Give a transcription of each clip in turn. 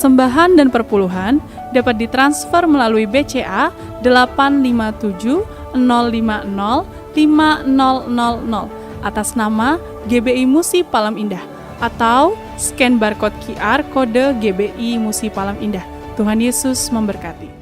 Persembahan dan perpuluhan dapat ditransfer melalui BCA 857 050 5000 atas nama GBI Musi Palam Indah atau scan barcode QR kode GBI Musi Palam Indah. Tuhan Yesus memberkati.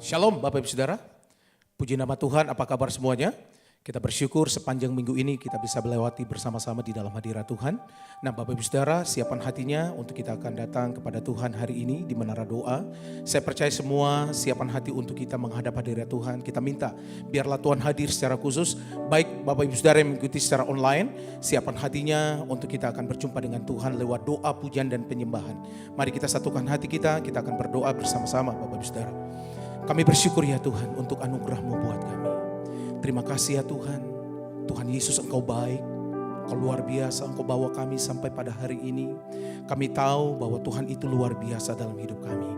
Shalom Bapak Ibu Saudara, puji nama Tuhan, apa kabar semuanya? Kita bersyukur sepanjang minggu ini kita bisa melewati bersama-sama di dalam hadirat Tuhan. Nah Bapak Ibu Saudara, siapkan hatinya untuk kita akan datang kepada Tuhan hari ini di Menara Doa. Saya percaya semua siapkan hati untuk kita menghadap hadirat Tuhan. Kita minta biarlah Tuhan hadir secara khusus, baik Bapak Ibu Saudara yang mengikuti secara online, siapkan hatinya untuk kita akan berjumpa dengan Tuhan lewat doa, pujian dan penyembahan. Mari kita satukan hati kita akan berdoa bersama-sama Bapak Ibu Saudara. Kami bersyukur ya Tuhan untuk anugerah-Mu buat kami. Terima kasih ya Tuhan. Tuhan Yesus Engkau baik, Engkau luar biasa, Engkau bawa kami sampai pada hari ini. Kami tahu bahwa Tuhan itu luar biasa dalam hidup kami.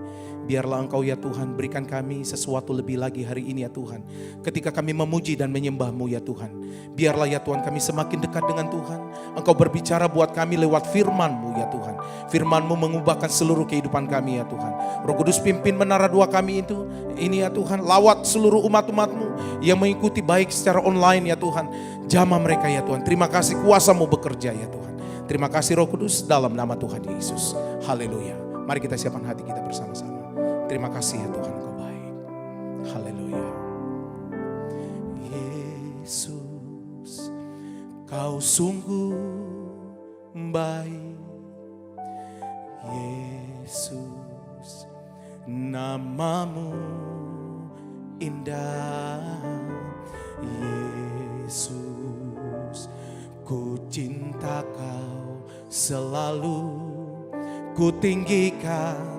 Biarlah Engkau ya Tuhan berikan kami sesuatu lebih lagi hari ini ya Tuhan. Ketika kami memuji dan menyembah-Mu ya Tuhan. Biarlah ya Tuhan kami semakin dekat dengan Tuhan. Engkau berbicara buat kami lewat firman-Mu ya Tuhan. Firman-Mu mengubahkan seluruh kehidupan kami ya Tuhan. Roh Kudus pimpin menara doa kami itu. Ini ya Tuhan, lawat seluruh umat-umat-Mu yang mengikuti baik secara online ya Tuhan. Jamah mereka ya Tuhan. Terima kasih kuasa-Mu bekerja ya Tuhan. Terima kasih Roh Kudus dalam nama Tuhan Yesus. Haleluya. Mari kita siapkan hati kita bersama-sama. Terima kasih ya Tuhan, Engkau baik. Haleluya. Yesus, Kau sungguh baik. Yesus, nama-Mu indah. Yesus, ku cinta Kau selalu, ku tinggikan,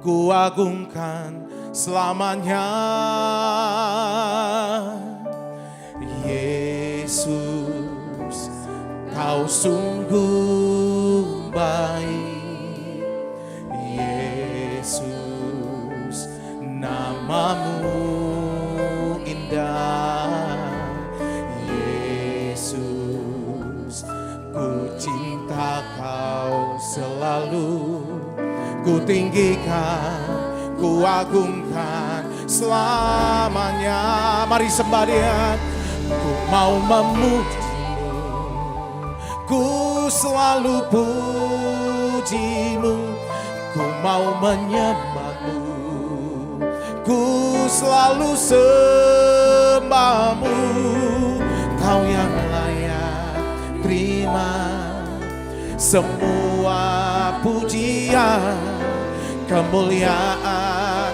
ku agungkan selamanya. Yesus, Kau sungguh baik. Yesus, nama-Mu indah. Yesus, ku cinta Kau selalu, ku tinggikan, ku agungkan selamanya. Mari sembah Dia. Ku mau memuji-Mu, ku selalu puji-Mu. Ku mau menyembah-Mu, ku selalu sembah-Mu. Kau yang layak terima semua pujian, kemuliaan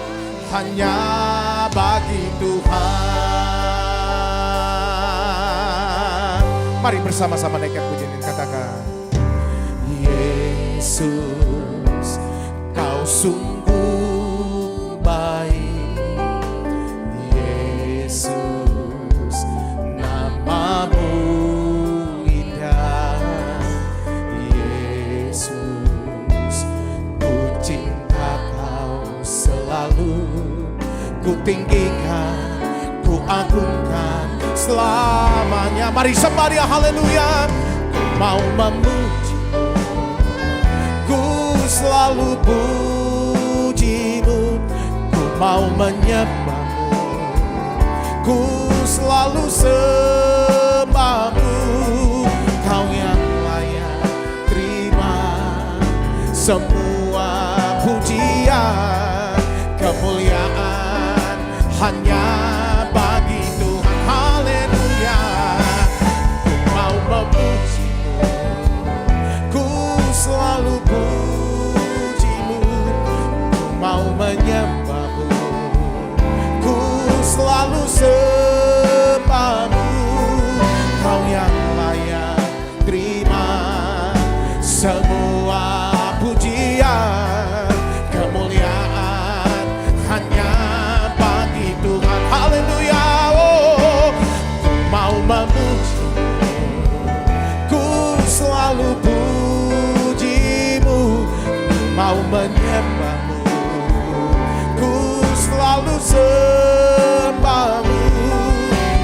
hanya bagi Tuhan. Mari bersama-sama naikkan pujian dan katakan, Yesus, kau sungguh baik. Yesus, namamu indah. Yesus, ku cinta kau selalu. Ku tinggikan, ku agungkan selamanya. Mari sembah dia, haleluya. Ku mau memujimu, ku selalu pujimu. Ku mau menyembahmu, ku selalu sembahmu. Kau yang layak terima semua pujian, kemuliaan hanya bagi Tuhan. Haleluya. Ku mau memujimu, ku selalu pujimu. Ku mau menyembahmu, ku selalu sembahmu. Kau yang layak terima semua pujian, kemuliaan hanya bagi Tuhan. Haleluya. Oh, ku mau memujimu, ku selalu pujimu. Ku mau menyembahmu, ku selalu sembahmu.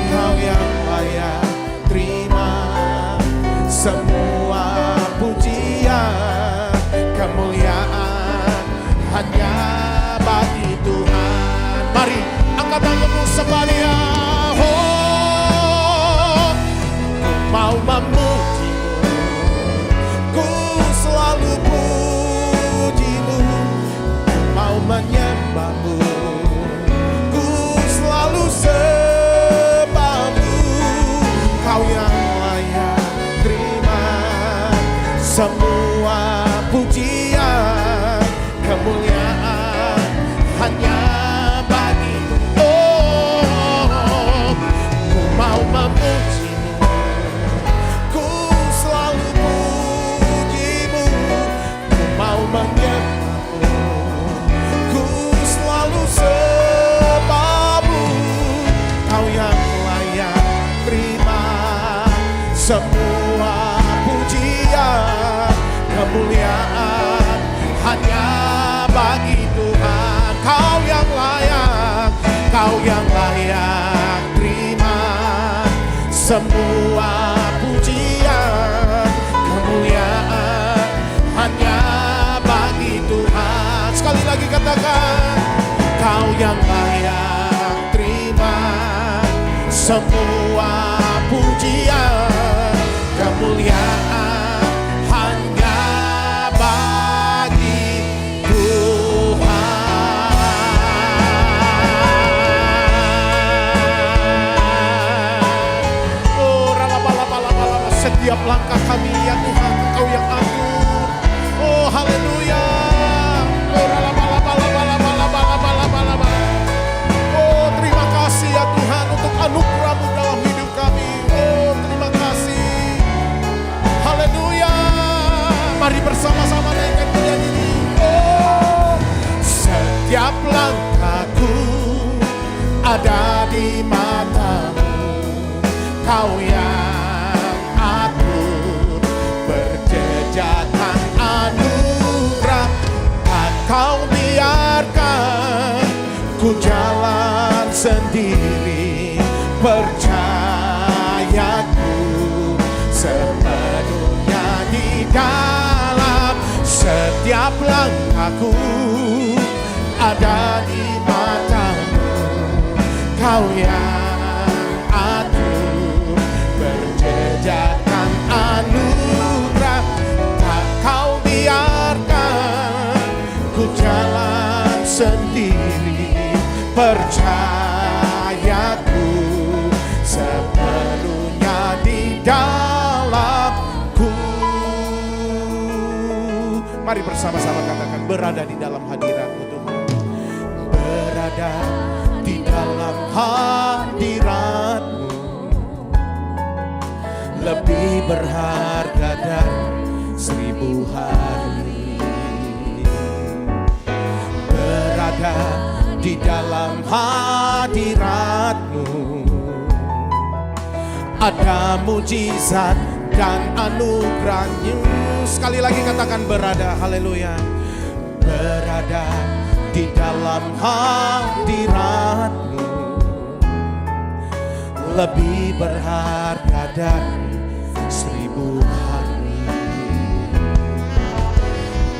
Kau yang layak terima semua pujian, kemuliaan hanya bagi Tuhan. Mari angkat tanganmu sembah dia. Oh, ku mau memujimu, ku selalu pujimu. Ku mau menyembahmu, ku selalu sembahmu. Kau yang layak terima semua pujian, kemuliaan hanya bagi. Oh, ku mau memujimu, ku selalu pujimu. Ku mau menyembahmu, ku selalu sembahmu. Kau yang layak terima semua pujian, kemuliaan hanya bagi Tuhan. Kau yang layak, kau yang layak terima semua pujian, kemuliaan hanya bagi Tuhan. Sekali lagi katakan, kau yang layak terima semua pujian, kemuliaan hanya bagi Tuhan. Oh, ralaba-laba-laba-laba, setiap langkah kami ya Tuhan, Engkau yang atur. Oh, haleluya. Oh, ralaba-laba-laba-laba-laba-laba-laba-laba. Oh, terima kasih ya Tuhan untuk anugerah-Mu dalam hidup kami. Oh, terima kasih. Haleluya. Mari bersama-sama naikkan pujian ini. Oh, setiap langkahku ada di mata-Mu. Kau yang atur berjejakan anugerah. Tak Kau biarkan ku jalan sendiri. Percayaku sepenuhnya di dalam setiap langkahku ada di mata-Mu. Kau yang atur berjejakan anugerah. Tak Kau biarkan ku jalan sendiri. Percayaku sepenuhnya di dalamku. Mari bersama-sama katakan, berada di dalam hadirat-Mu Tuhan. Berada di dalam hadirat-Mu, lebih berharga dari 1000 hari. Berada di dalam hadirat-Mu, ada mujizat dan anugerah-Nya. Sekali lagi katakan berada, haleluya. Berada di dalam hadirat-Mu, lebih berharga dari 1000 hari.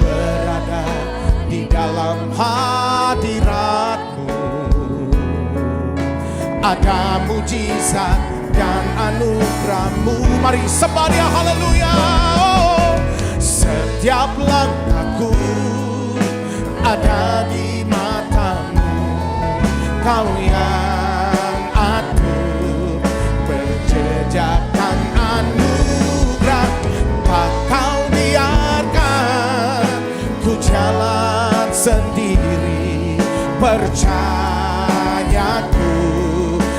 Berada di dalam hadirat-Mu, ada mujizat dan anugerah-Mu. Mari sembah Dia, haleluya. Oh, setiap langkahku ada di mata-Mu, Kau yang atur berjejakkan anugerah. Tak Kau biarkan ku jalan sendiri, percayaku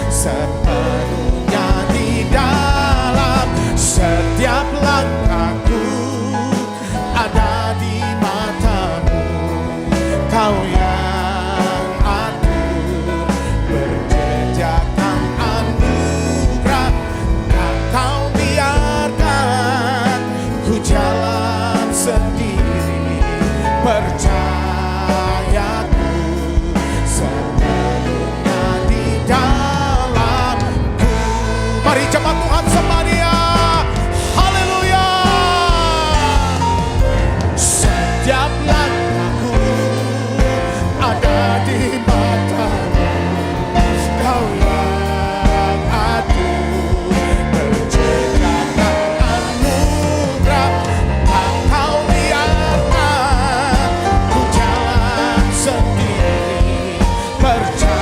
sepenuhnya di dalam setiap langkahku ada di mata-Mu, Kau yang atur berjejakkan anugerah. Tak Kau biarkan ku jalan sendiri, percayaku sepenuhnya di dalam-Ku. Mari cepat Tuhan sembah Dia, haleluya. Setiap langkahku ada di mata-Mu, Kau yang atur berjejakkan anugerah. Tak Kau biarkan ku jalan sendiri, percayaku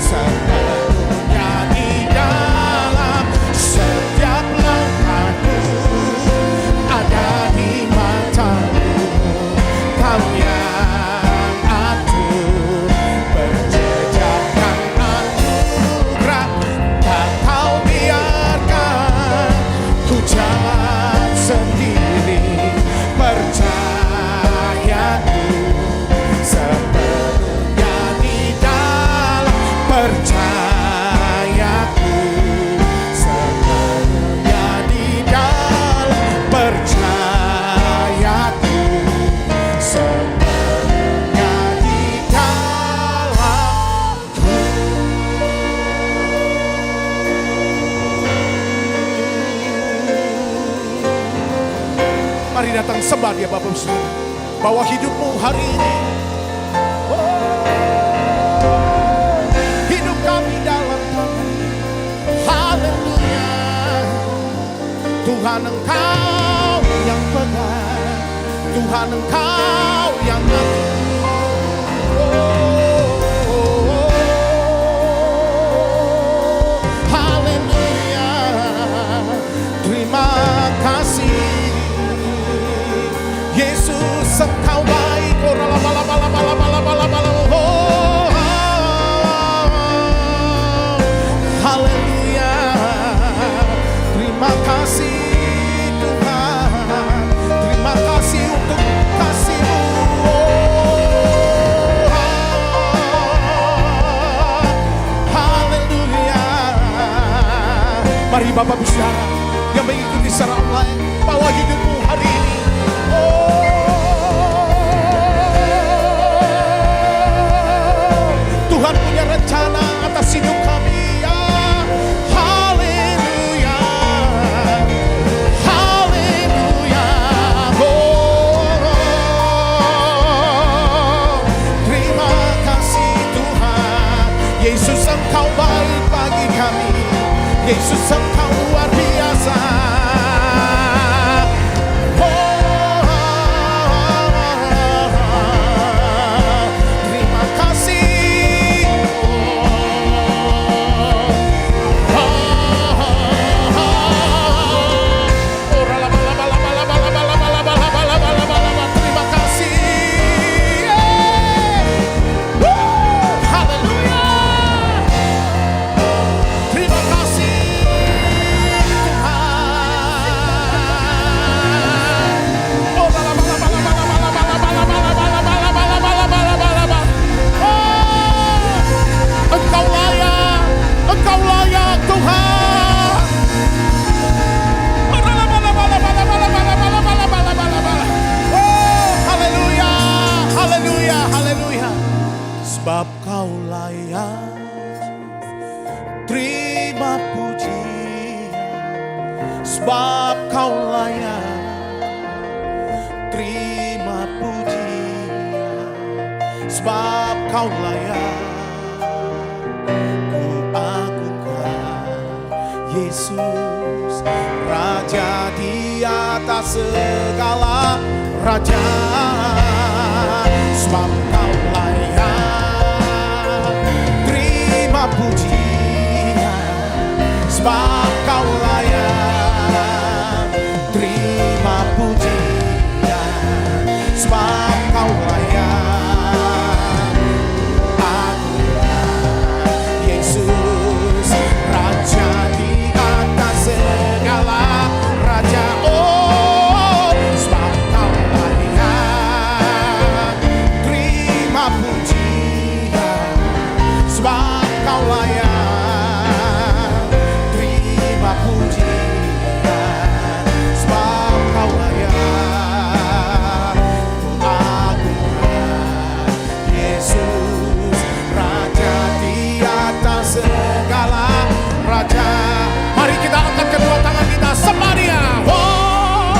sepenuhnya di dalam setiap langkahku ada di mata-Mu, Kau yang atur berjejakkan anugerah. Tak Kau biarkan ku jalan sendiri, percayaku sepenuhnya di dalam, percayaku sepenuhnya di dalam, percayaku sepenuhnya di dalam-Ku. Mari datang sembah Dia, Bapak Ibu Saudara. Bawa hidupmu hari ini. Hidup kami dalam tangan-Mu. Haleluya. Tuhan Engkau yang pegang, Tuhan Engkau yang haleluya. Terima kasih Yesus, Engkau baik. Oh, haleluya. Terima kasih Tuhan, terima kasih untuk kasih-Mu. Haleluya. Mari Bapak Ibu Saudara yang mengikuti secara online, bawa hidupmu hari ini. Tuhan punya rencana atas hidup kami, ya. Haleluya, haleluya. Oh, terima kasih Tuhan. Yesus, Engkau baik bagi kami. Yesus, Engkau luar biasa. Terima kasih. sebab kau layak. Terima pujian, sebab kau layak. Ku agungkan Yesus, Raja di atas segala raja, sebab kau layak. Terima pujian, sebab kau layak. Terima pujian, sebab kau layak. Agungkan Yesus, Raja di atas segala raja. Oh, sebab kau layak. Terima pujian, sebab kau layak. Terima pujian, sebab kau layak. Ku agungkan Yesus, Raja di atas segala raja. Mari kita angkat kedua tangan kita, sembah Dia. Oh,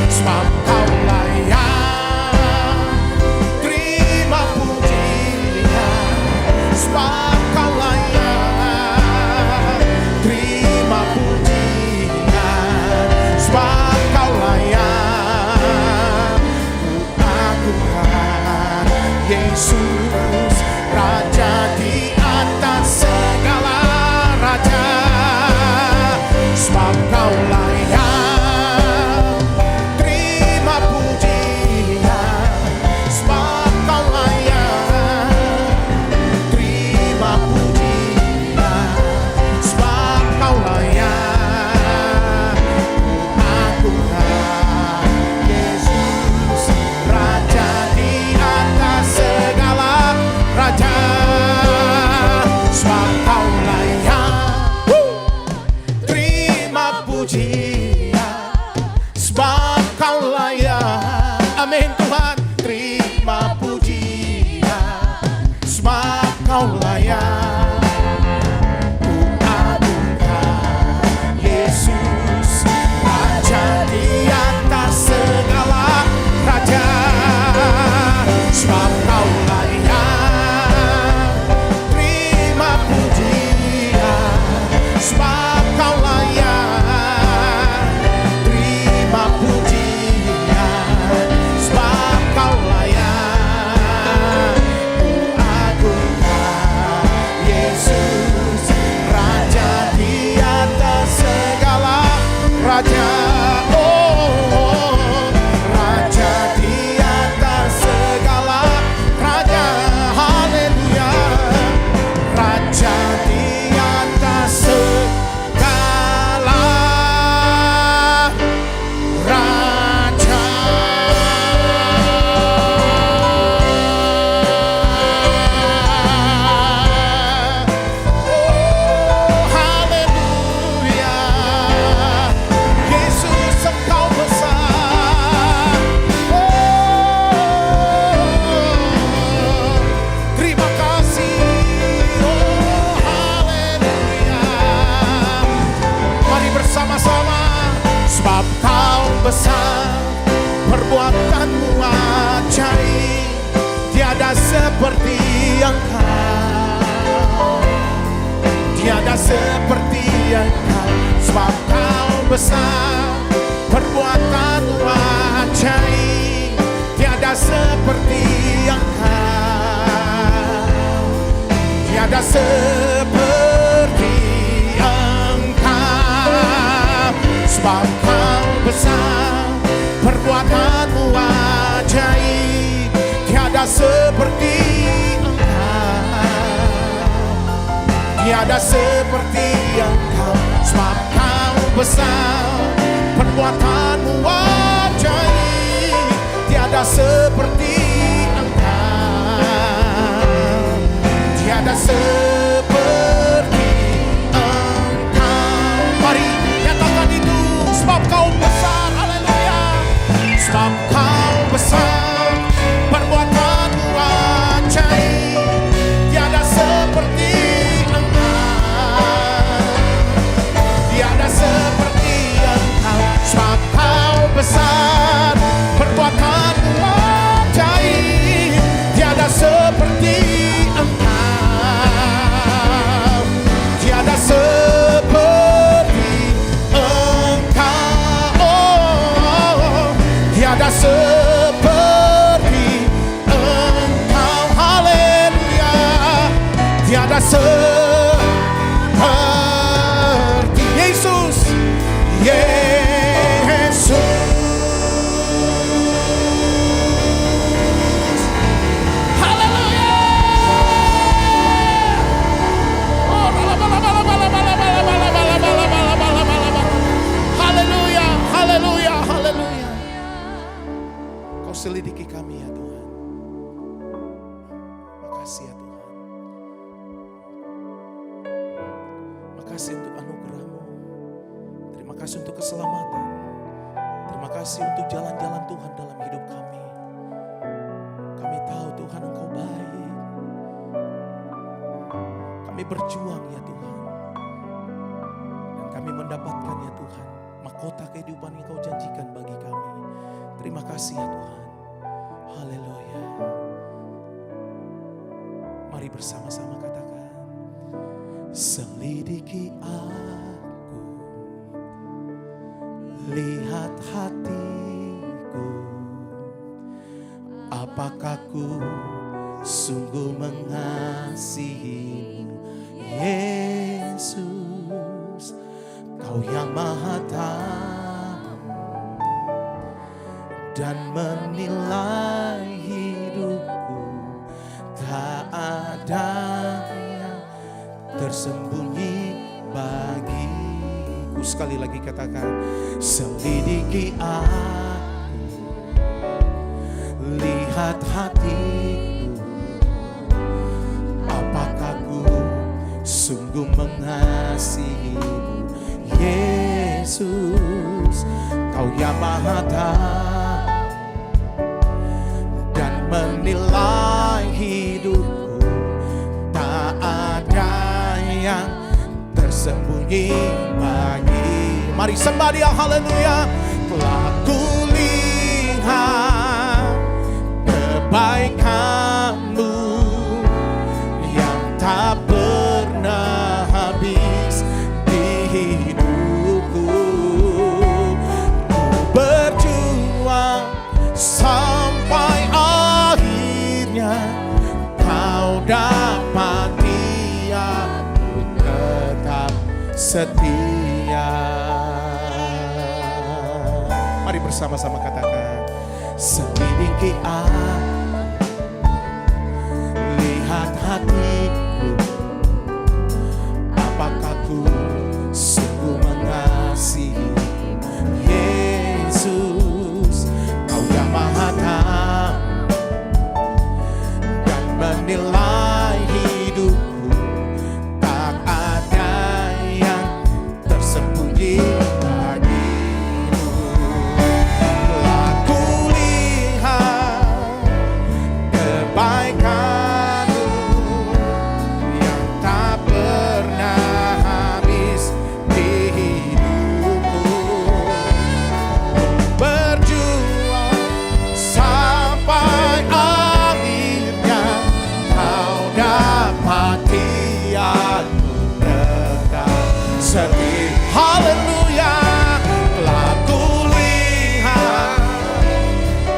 sebab kau layak. Terima pujian, sebab kau layak. Terima pujian, sebab kau layak. Ku agungkan Yesus, Raja di atas segala raja, sebab kau layak. Terima pujian, sebab kau layak. Terima pujian, sebab kau layak. Ku agungkan Yesus, Raja di atas segala raja, sebab kau layak. Terima pujian, sebab kau layak. Amin Tuhan. Terima pujian, sebab kau layak. Ku agungkan Yesus, Raja di atas segala raja, sebab kau layak. Terima pujian, sebab kau layak. Terima pujian, sebab kau layak. Ku agungkan Yesus, Raja di atas segala raja. Oh, Raja di atas segala raja. Haleluya. Raja di atas segala raja. Oh, haleluya. Yesus, Engkau besar. Oh, terima kasih. Oh, haleluya. Mari bersama-sama. Sebab kau besar, perbuatanmu ajaib, tiada seperti Engkau. Tiada seperti Engkau. Sebab kau besar, perbuatanmu ajaib, tiada seperti Engkau. Tiada seperti Engkau. Sebab kau besar, perbuatanmu ajaib, tiada seperti Engkau. Tiada seperti Engkau. Sebab kau besar, perbuatanmu ajaib, tiada seperti Engkau. Tiada seperti Engkau. Mari nyatakan itu. Sebab kau besar. Haleluya. Sebab kau besar, perbuatanmu ajaib, tiada seperti Engkau. Tiada seperti seperti Yesus, Yesus. Haleluya, haleluya, haleluya. Kau selidiki kami ya Tuhan. Makasih ya Tuhan. Makasih untuk anugerah-Mu. Terima kasih untuk keselamatan. Terima kasih untuk jalan-jalan Tuhan dalam hidup kami. Kami tahu Tuhan Engkau baik. Kami berjuang ya Tuhan. Dan kami mendapatkan ya Tuhan mahkota kehidupan yang Kau janjikan bagi kami. Terima kasih ya Tuhan. Haleluya. Mari bersama-sama katakan. Selidiki aku, lihat hatiku, apakah ku sungguh mengasihi Yesus, Kau yang Maha Tahu dan menilai hidupku, tak ada yang tersembunyi bagiku. Sekali lagi katakan, selidiki aku, lihat hatiku, apakah ku sungguh mengasihimu Yesus, Kau yang Maha Tahu dan menilai hidupku, tak ada yang tersembunyi bagi. Mari sembah Dia, haleluya. Telah kulihat kebaikan-Mu yang tak pernah habis di hidupku. Ku berjuang sampai akhirnya Kau dapati aku tetap setia. Mari bersama-sama katakan, selidiki aku, lihat hatiku, apakah ku sungguh mengasihi Yesus, Kau yang Maha Tahu dan menilai hidupku, tak ada yang tersembunyi bagimu. Telah kulihat kebaikan-Mu yang tak pernah habis di hidupku. Berjuang sampai akhirnya Kau dapati aku tetap setia. Haleluya. Telah kulihat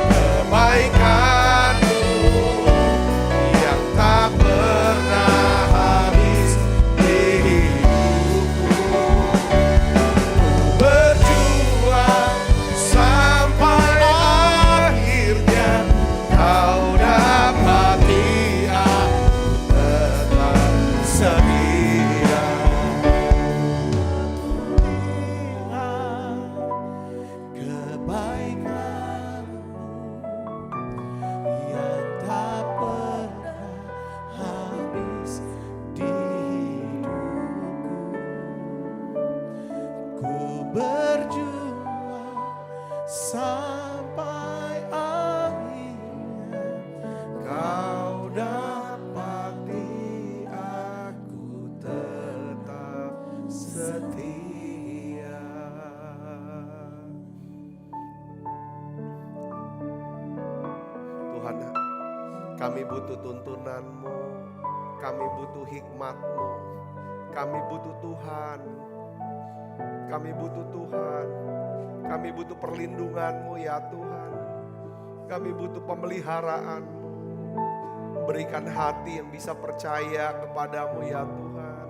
kebaikan-Mu yang tak pernah habis di hidupku. Berjuang sampai akhirnya Kau dapati aku tetap setia. Kebaikan-Mu yang tak pernah habis di hidupku. Ku berjuang sampai akhirnya Kau dapati aku tetap setia. Tuhan, kami butuh tuntunan-Mu, kami butuh hikmat-Mu, kami butuh Tuhan, kami butuh Tuhan, kami butuh perlindungan-Mu ya Tuhan, kami butuh pemeliharaan-Mu. berikan hati yang bisa percaya kepadamu ya Tuhan.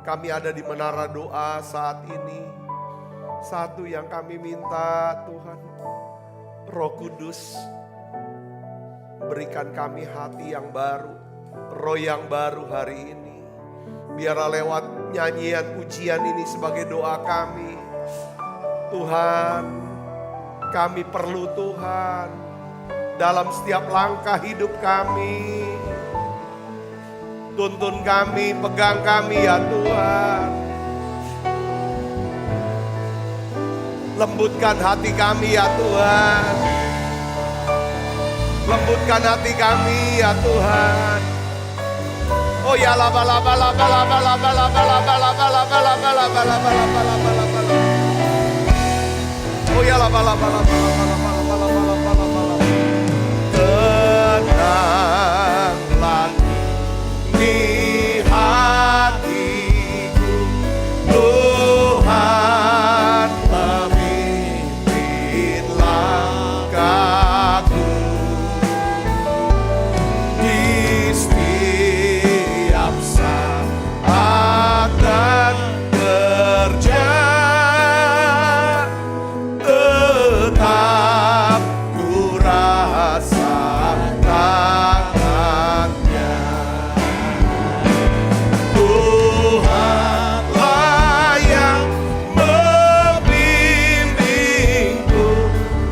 Kami ada di menara doa saat ini. Satu yang kami minta Tuhan, Roh Kudus, berikan kami hati yang baru, roh yang baru hari ini. Biarlah lewat nyanyian pujian ini sebagai doa kami. Tuhan, kami perlu Tuhan dalam setiap langkah hidup kami. Tuntun kami, pegang kami ya Tuhan. Lembutkan hati kami ya Tuhan. Lembutkan hati kami ya Tuhan. Oh ya la ba la ba la ba la ba la ba la ba la ba la ba la ba la ba la ba la ba la ba la ba la ba la. Oh ya la ba la ba la ba la ba la ba la ba la ba la ba la ba la. Tenanglah di hatiku, Tuhan memimpin langkahku. Di setiap saat dan kerja, tetap ku rasakan tangannya. Tuhanlah yang membimbingku,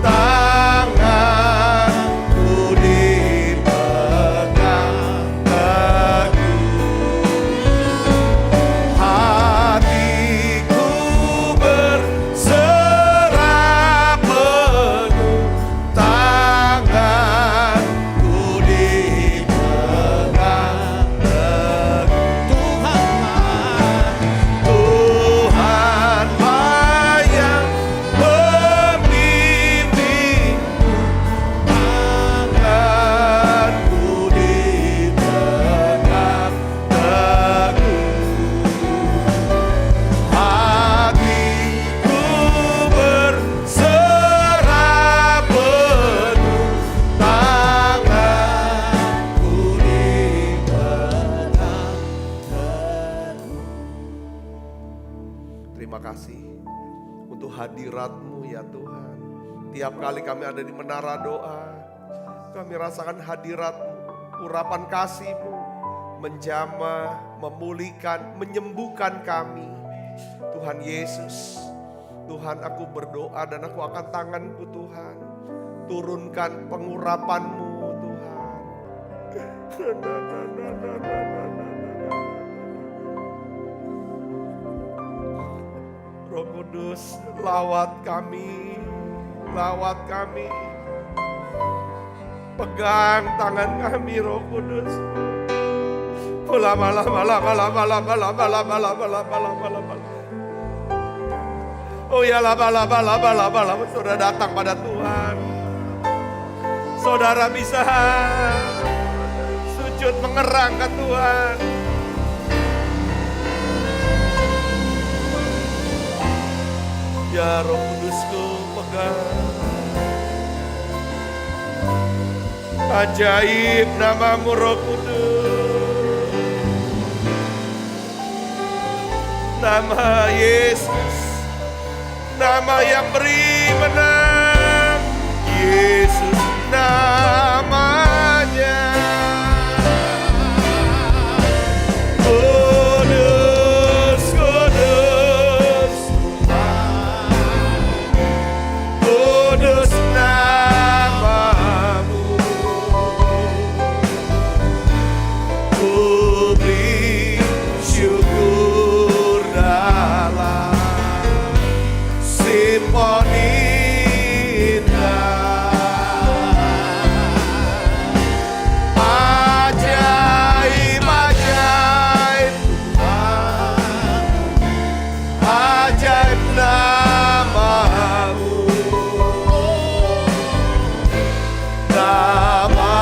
tanganku dipegang teguh. Hatiku berserah penuh, tanganku dipegang teguh. Tuhanlah yang membimbingku, tanganku dipegang teguh. Hatiku berserah penuh, tanganku dipegang teguh. Terima kasih untuk hadirat-Mu ya Tuhan. Tiap kali kami ada di menara doa, kami rasakan hadirat-Mu, urapan kasih-Mu menjamah, memulihkan, menyembuhkan kami. Tuhan Yesus, Tuhan aku berdoa dan aku angkat tanganku Tuhan. Turunkan pengurapan-Mu Tuhan. Roh Kudus, lawat kami, lawat kami. Pegang tangan kami Roh Kudus. Oh ya la saudara datang pada Tuhan. Saudara bisa sujud mengerang ke Tuhan. Ya Roh Kudusku, pegang. Ajaib namamu Roh Kudus. Nama Yesus, nama yang beri menang. Yesus namanya. Kudus, kudus, kudus namamu. Ku beri syukur dalam simfoni indah. Ajaib, ajaib Tuhan, ajaib namamu. Nama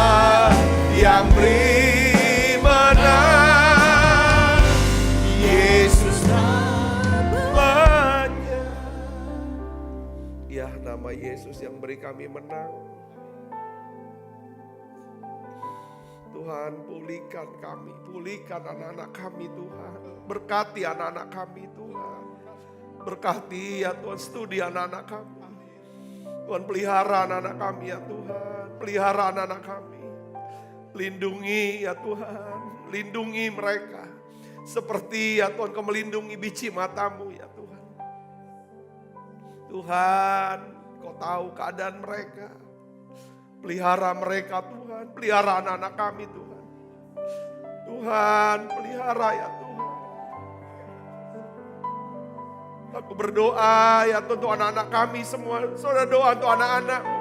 yang beri menang, Yesus namanya. Ya, nama Yesus yang beri kami menang. Tuhan, pulihkan kami, pulihkan anak-anak kami Tuhan. Berkati anak-anak kami Tuhan. Berkati ya Tuhan studi anak-anak kami. Tuhan pelihara anak-anak kami ya Tuhan. Pelihara anak-anak kami. Lindungi ya Tuhan, lindungi mereka. Seperti ya Tuhan Kau melindungi biji matamu ya Tuhan. Tuhan, Kau tahu keadaan mereka. Pelihara mereka Tuhan, pelihara anak-anak kami Tuhan. Tuhan, pelihara ya Tuhan. Aku berdoa ya Tuhan untuk anak-anak kami semua. Saudara doa untuk anak-anak-Mu.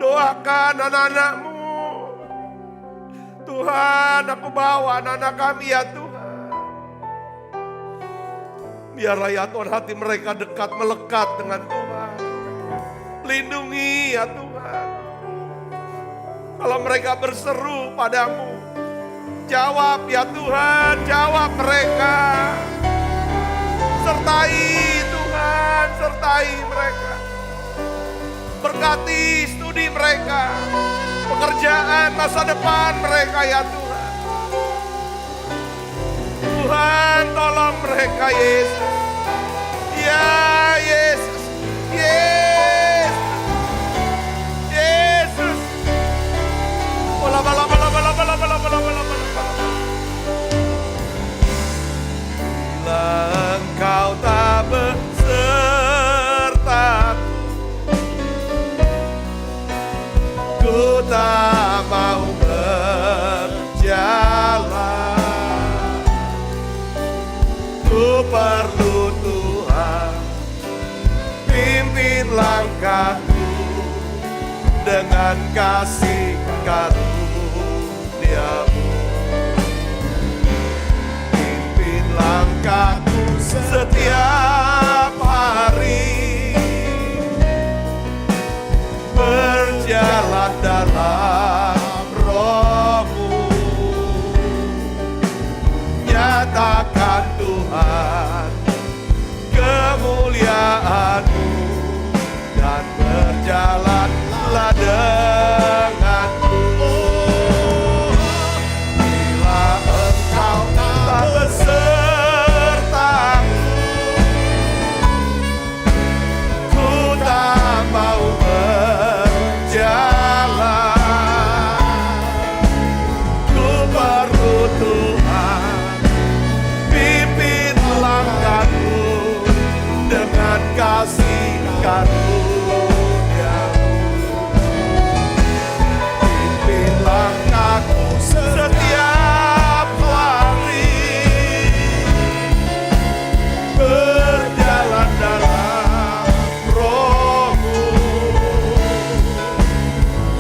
Doakan anak-anak-Mu. Tuhan, aku bawa anak-anak kami ya Tuhan. Biarlah ya Tuhan hati mereka dekat, melekat dengan Tuhan. Lindungi ya Tuhan. Kalau mereka berseru padamu, jawab ya Tuhan, jawab mereka. Sertai Tuhan, sertai mereka. Berkati studi mereka, pekerjaan masa depan mereka ya Tuhan. Tuhan tolong mereka Yesus. Ya Yesus, Yesus, Yesus. Bola bola bola bola bola bola bola bola bola. Bila Engkau tak besertaku, ku tak mau berjalan. Ku perlu Tuhan, pimpin langkahku dengan kasih karunia-Mu. Pimpin langkahku setiap hari, berjalan dalam Roh-Mu. Nyatakan Tuhan kemuliaan-Mu dan berjalanlah denganku. Bila Engkau tak besertaku, ku tak mau berjalan. Ku perlu Tuhan, pimpin langkahku dengan kasih karunia-Mu. Pimpin langkahku setiap hari, berjalan dalam Roh-Mu.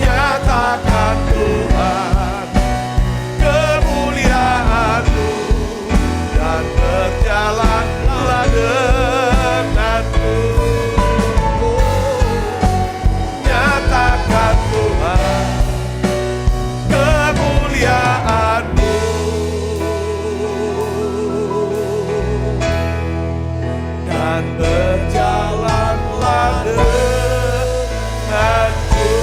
Nyatakan Tuhan kemuliaan-Mu dan berjalanlah denganku. Nyatakan Tuhan kemuliaan-Mu dan berjalanlah denganku.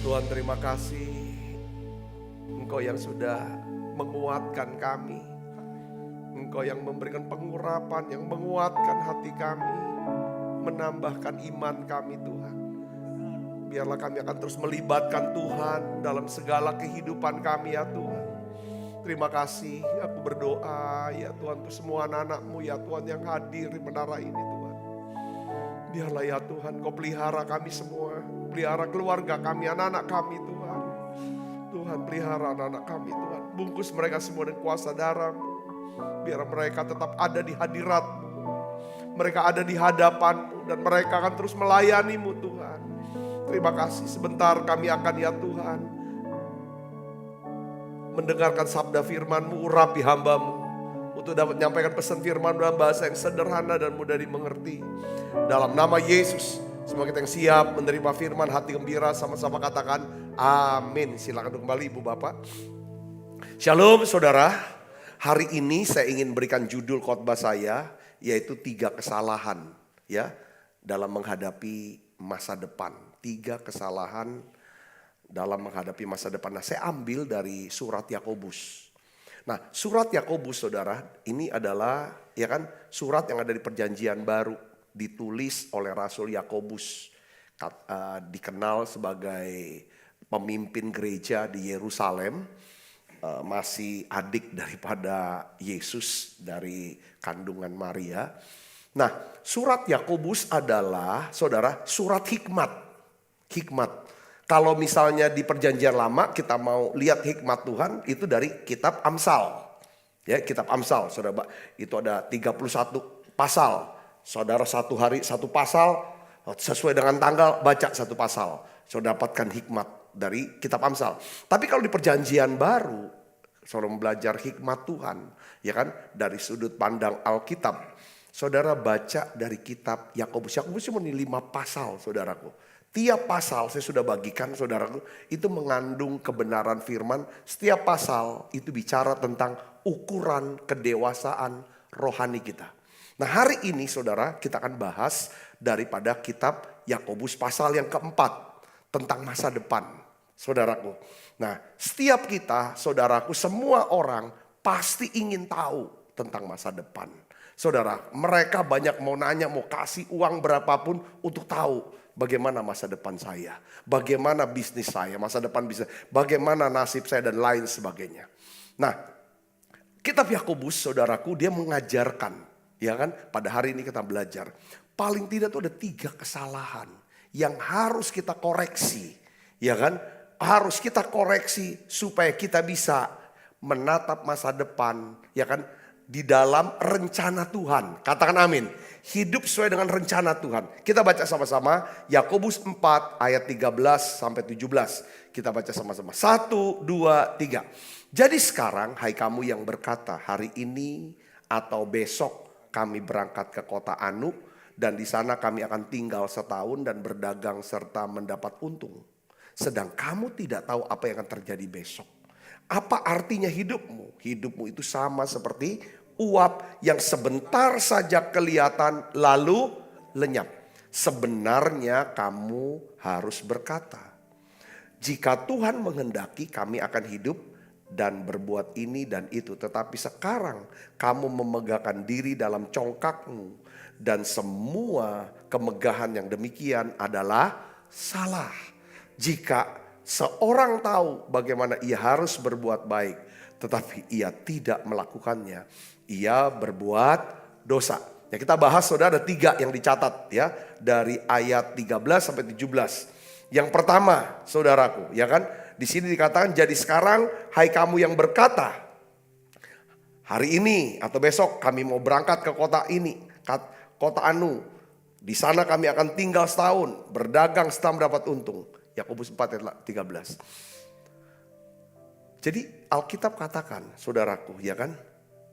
Tuhan, terima kasih Engkau yang sudah menguatkan kami. Engkau yang memberikan pengurapan, yang menguatkan hati kami, menambahkan iman kami Tuhan. Biarlah kami akan terus melibatkan Tuhan dalam segala kehidupan kami ya Tuhan. Terima kasih, aku berdoa ya Tuhan untuk semua anak-anak-Mu ya Tuhan yang hadir di menara ini Tuhan. Biarlah ya Tuhan Kau pelihara kami semua, pelihara keluarga kami, anak-anak kami Tuhan. Tuhan pelihara anak-anak kami Tuhan, bungkus mereka semua dengan kuasa darah-Mu. Biar mereka tetap ada di hadirat-Mu, mereka ada di hadapan-Mu, dan mereka akan terus melayani-Mu Tuhan. Terima kasih, sebentar kami akan ya Tuhan mendengarkan sabda firman-Mu, urapi hamba-Mu untuk dapat menyampaikan pesan firman dalam bahasa yang sederhana dan mudah dimengerti. Dalam nama Yesus, semua kita yang siap menerima firman, hati gembira, sama-sama katakan amin. Silakan kembali Ibu Bapak. Shalom saudara. Hari ini saya ingin berikan judul khotbah saya, yaitu 3 kesalahan ya dalam menghadapi masa depan. 3 kesalahan dalam menghadapi masa depan. Nah, saya ambil dari surat Yakobus. Nah, surat Yakobus saudara, ini adalah ya kan surat yang ada di Perjanjian Baru, ditulis oleh Rasul Yakobus, dikenal sebagai pemimpin gereja di Yerusalem, masih adik daripada Yesus dari kandungan Maria. Nah, surat Yakobus adalah saudara surat hikmat. Hikmat. Kalau misalnya di Perjanjian Lama kita mau lihat hikmat Tuhan itu dari kitab Amsal. Ya, kitab Amsal, saudara, itu ada 31 pasal. Saudara satu hari satu pasal, sesuai dengan tanggal baca satu pasal. Saudara dapatkan hikmat dari kitab Amsal. Tapi kalau di Perjanjian Baru, saudara belajar hikmat Tuhan, ya kan, dari sudut pandang Alkitab. Saudara baca dari kitab Yakobus. Yakobus cuma 5 pasal, saudaraku. Tiap pasal saya sudah bagikan saudaraku, itu mengandung kebenaran firman. Setiap pasal itu bicara tentang ukuran kedewasaan rohani kita. Nah, hari ini saudara kita akan bahas daripada kitab Yakobus pasal yang keempat tentang masa depan saudaraku. Nah, setiap kita saudaraku, semua orang pasti ingin tahu tentang masa depan. Saudara, mereka banyak mau nanya, mau kasih uang berapapun untuk tahu bagaimana masa depan saya, bagaimana bisnis saya, masa depan bisa, bagaimana nasib saya dan lain sebagainya. Nah, kitab Yakobus saudaraku dia mengajarkan, ya kan, pada hari ini kita belajar. Paling tidak tuh ada 3 kesalahan yang harus kita koreksi, ya kan, harus kita koreksi supaya kita bisa menatap masa depan, ya kan, di dalam rencana Tuhan. Katakan amin. Hidup sesuai dengan rencana Tuhan. Kita baca sama-sama Yakobus 4 ayat 13 sampai 17. Kita baca sama-sama. 1, 2, 3. Jadi sekarang hai kamu yang berkata hari ini atau besok kami berangkat ke kota Anu dan di sana kami akan tinggal setahun dan berdagang serta mendapat untung. Sedang kamu tidak tahu apa yang akan terjadi besok. Apa artinya hidupmu? Hidupmu itu sama seperti uap yang sebentar saja kelihatan lalu lenyap. Sebenarnya kamu harus berkata, jika Tuhan menghendaki kami akan hidup dan berbuat ini dan itu. Tetapi sekarang kamu memegahkan diri dalam congkakmu. Dan semua kemegahan yang demikian adalah salah. Jika seorang tahu bagaimana ia harus berbuat baik, tetapi ia tidak melakukannya, ia berbuat dosa. Ya, kita bahas saudara ada 3 yang dicatat ya dari ayat 13 sampai 17. Yang pertama, saudaraku, ya kan, di sini dikatakan jadi sekarang hai kamu yang berkata hari ini atau besok kami mau berangkat ke kota ini, kota Anu. Di sana kami akan tinggal setahun, berdagang setelah mendapat untung. Yakobus 4 ayat 13. Jadi Alkitab katakan, saudaraku, ya kan,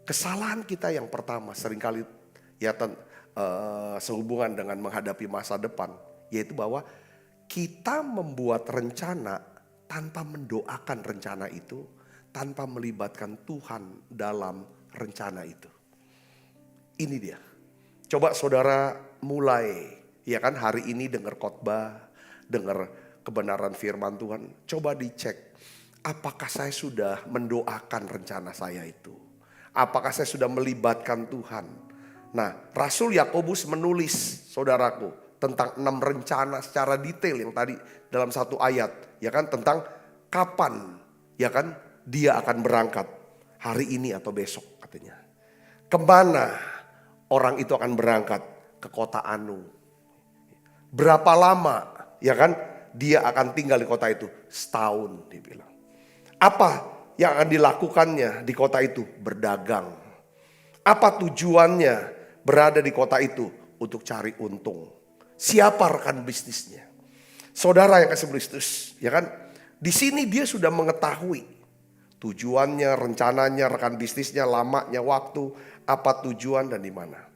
kesalahan kita yang pertama seringkali ya sehubungan dengan menghadapi masa depan, yaitu bahwa kita membuat rencana tanpa mendoakan rencana itu, tanpa melibatkan Tuhan dalam rencana itu. Ini dia. Coba saudara mulai, ya kan, hari ini dengar khotbah, dengar kebenaran firman Tuhan, coba dicek apakah saya sudah mendoakan rencana saya itu, apakah saya sudah melibatkan Tuhan. Nah, Rasul Yakobus menulis saudaraku tentang 6 rencana secara detail yang tadi dalam 1 ayat, ya kan, tentang kapan, ya kan, dia akan berangkat hari ini atau besok katanya. Kemana orang itu akan berangkat? Ke kota Anu. Berapa lama, ya kan, dia akan tinggal di kota itu? Setahun, dia bilang. Apa yang akan dilakukannya di kota itu? Berdagang. Apa tujuannya berada di kota itu? Untuk cari untung. Siapa rekan bisnisnya? Saudara yang kasih Kristus, ya kan? Di sini dia sudah mengetahui tujuannya, rencananya, rekan bisnisnya, lamanya, waktu, apa tujuan dan di mana.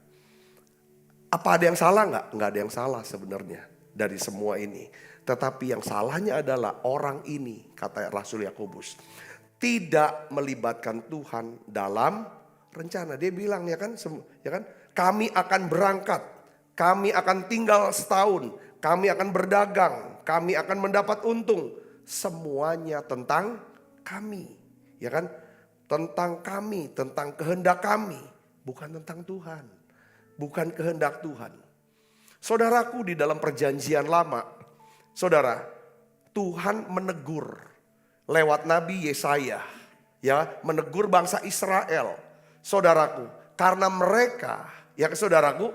Apa ada yang salah enggak? Enggak ada yang salah sebenarnya dari semua ini. Tetapi yang salahnya adalah orang ini, kata Rasul Yakobus, tidak melibatkan Tuhan dalam rencana. Dia bilang, ya kan, kami akan berangkat, kami akan tinggal setahun, kami akan berdagang, kami akan mendapat untung. Semuanya tentang kami, ya kan? Tentang kami, tentang kehendak kami, bukan tentang Tuhan, bukan kehendak Tuhan. Saudaraku, di dalam perjanjian lama, saudara, Tuhan menegur lewat Nabi Yesaya, ya, menegur bangsa Israel. Saudaraku, karena mereka, ya saudaraku,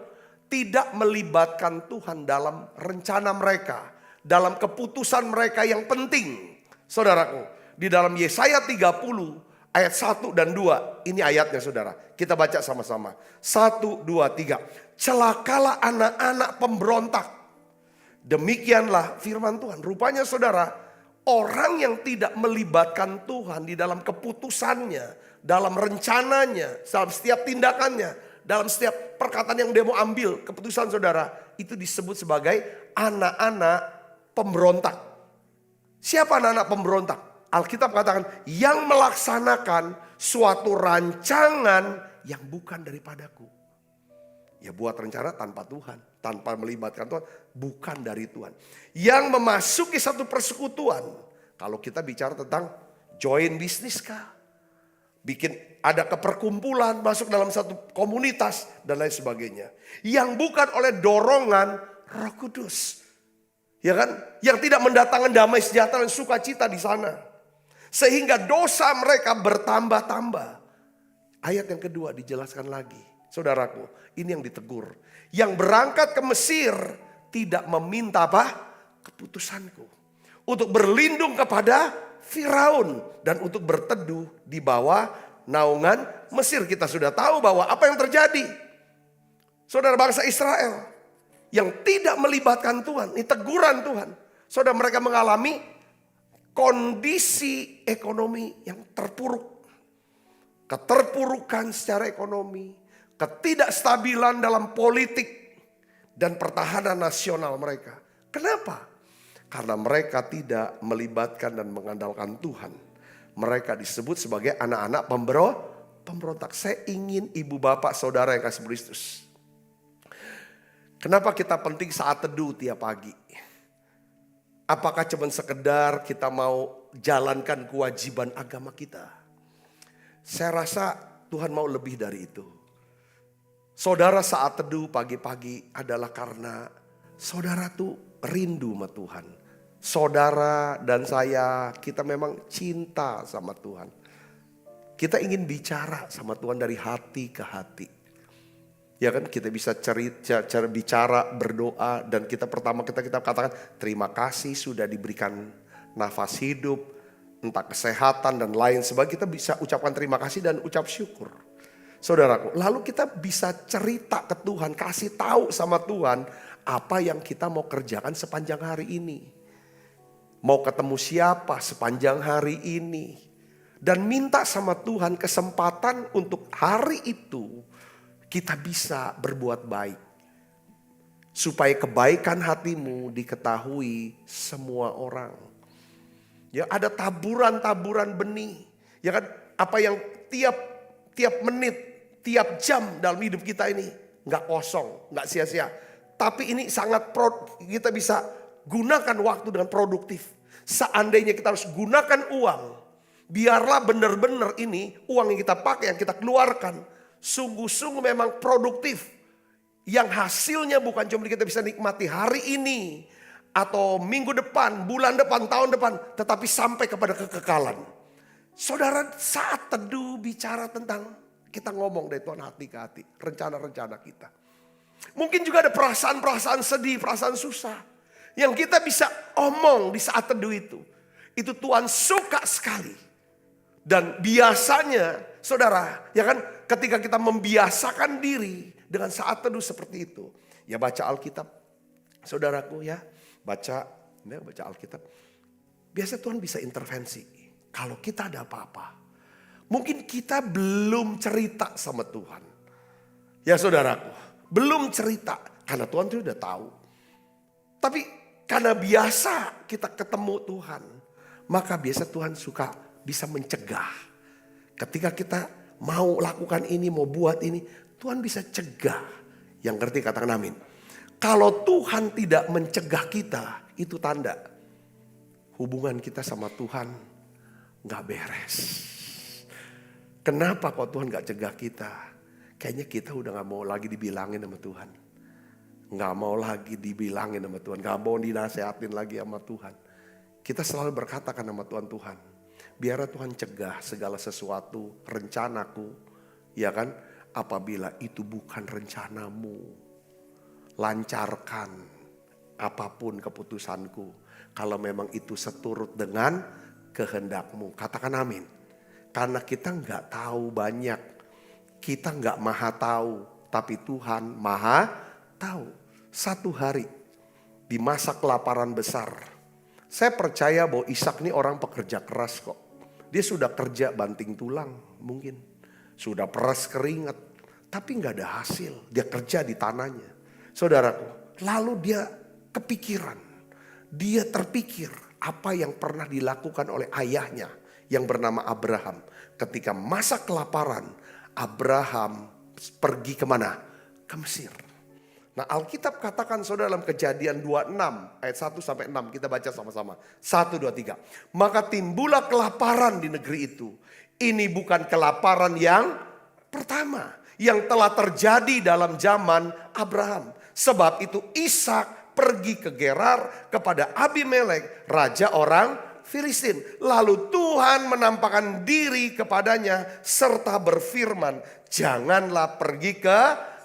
tidak melibatkan Tuhan dalam rencana mereka, dalam keputusan mereka yang penting. Saudaraku, di dalam Yesaya 30 ayat 1 dan 2, ini ayatnya saudara. Kita baca sama-sama. 1, 2, 3. Celakalah anak-anak pemberontak. Demikianlah firman Tuhan. Rupanya saudara, orang yang tidak melibatkan Tuhan di dalam keputusannya, dalam rencananya, dalam setiap tindakannya, dalam setiap perkataan yang dia mau ambil, keputusan saudara, itu disebut sebagai anak-anak pemberontak. Siapa anak-anak pemberontak? Alkitab katakan yang melaksanakan suatu rancangan yang bukan daripadaku. Ya buat rencana tanpa Tuhan, tanpa melibatkan Tuhan, bukan dari Tuhan. Yang memasuki satu persekutuan, kalau kita bicara tentang join bisnis kah? Bikin ada keperkumpulan, masuk dalam satu komunitas dan lain sebagainya. Yang bukan oleh dorongan Roh Kudus. Ya kan? Yang tidak mendatangkan damai sejahtera dan sukacita di sana. Sehingga dosa mereka bertambah-tambah. Ayat yang kedua dijelaskan lagi. Saudaraku, ini yang ditegur. Yang berangkat ke Mesir tidak meminta apa? Keputusanku. Untuk berlindung kepada Firaun. Dan untuk berteduh di bawah naungan Mesir. Kita sudah tahu bahwa apa yang terjadi. Saudara bangsa Israel. Yang tidak melibatkan Tuhan. Ini teguran Tuhan. Saudara mereka mengalami kondisi ekonomi yang terpuruk. Keterpurukan secara ekonomi. Ketidakstabilan dalam politik. Dan pertahanan nasional mereka. Kenapa? Karena mereka tidak melibatkan dan mengandalkan Tuhan. Mereka disebut sebagai anak-anak pemberontak. Saya ingin ibu bapak saudara yang kasih Kristus. Kenapa kita penting saat teduh tiap pagi? Apakah cuma sekedar kita mau jalankan kewajiban agama kita? Saya rasa Tuhan mau lebih dari itu. Saudara saat teduh pagi-pagi adalah karena saudara tuh rindu sama Tuhan. Saudara dan saya, kita memang cinta sama Tuhan. Kita ingin bicara sama Tuhan dari hati ke hati. Ya kan, kita bisa cara bicara, berdoa, dan kita katakan terima kasih sudah diberikan nafas hidup, entah kesehatan dan lain sebagainya. Kita bisa ucapkan terima kasih dan ucap syukur. Saudaraku, lalu kita bisa cerita ke Tuhan, kasih tahu sama Tuhan apa yang kita mau kerjakan sepanjang hari ini. Mau ketemu siapa sepanjang hari ini. Dan minta sama Tuhan kesempatan untuk hari itu kita bisa berbuat baik. Supaya kebaikan hatimu diketahui semua orang. Ya, ada taburan-taburan benih. Ya kan, apa yang tiap menit, tiap jam dalam hidup kita ini nggak kosong, nggak sia-sia. Tapi ini sangat kita bisa gunakan waktu dengan produktif. Seandainya kita harus gunakan uang, biarlah benar-benar ini uang yang kita pakai, yang kita keluarkan, sungguh-sungguh memang produktif. Yang hasilnya bukan cuma kita bisa nikmati hari ini, atau minggu depan, bulan depan, tahun depan, tetapi sampai kepada kekekalan. Saudara, saat teduh bicara tentang, kita ngomong dari Tuhan hati ke hati, rencana-rencana kita. Mungkin juga ada perasaan-perasaan sedih, perasaan susah. Yang kita bisa omong di saat teduh itu. Itu Tuhan suka sekali. Dan biasanya, saudara, ya kan, ketika kita membiasakan diri dengan saat teduh seperti itu. Ya baca Alkitab, saudaraku ya. Baca Alkitab. Biasa Tuhan bisa intervensi. Kalau kita ada apa-apa. Mungkin kita belum cerita sama Tuhan. Ya saudaraku, belum cerita. Karena Tuhan itu udah tahu. Tapi karena biasa kita ketemu Tuhan, maka biasa Tuhan suka bisa mencegah. Ketika kita mau lakukan ini, mau buat ini, Tuhan bisa cegah. Yang ngerti katakan amin. Kalau Tuhan tidak mencegah kita, itu tanda hubungan kita sama Tuhan gak beres. Kenapa kok Tuhan gak cegah kita? Kayaknya kita udah gak mau lagi dibilangin sama Tuhan. Gak mau lagi dibilangin sama Tuhan. Gak mau dinasehatin lagi sama Tuhan. Kita selalu berkatakan sama Tuhan, Tuhan, biar Tuhan cegah segala sesuatu, rencanaku, ya kan? Apabila itu bukan rencanamu, lancarkan apapun keputusanku. Kalau memang itu seturut dengan kehendakmu. Katakan amin. Karena kita nggak tahu banyak. Kita nggak maha tahu. Tapi Tuhan maha tahu. Satu hari di masa kelaparan besar. Saya percaya bahwa Ishak ini orang pekerja keras kok. Dia sudah kerja banting tulang mungkin. Sudah peras keringat. Tapi nggak ada hasil. Dia kerja di tanahnya. Saudaraku, lalu dia kepikiran. Dia terpikir apa yang pernah dilakukan oleh ayahnya yang bernama Abraham. Ketika masa kelaparan, Abraham pergi kemana? Ke Mesir. Nah, Alkitab katakan saudara dalam Kejadian 26 ayat 1 sampai 6. Kita baca sama-sama. 1, 2, 3. Maka timbullah kelaparan di negeri itu. Ini bukan kelaparan yang pertama yang telah terjadi dalam zaman Abraham. Sebab itu Ishak pergi ke Gerar kepada Abimelek, raja orang Filistin. Lalu Tuhan menampakkan diri kepadanya serta berfirman, janganlah pergi ke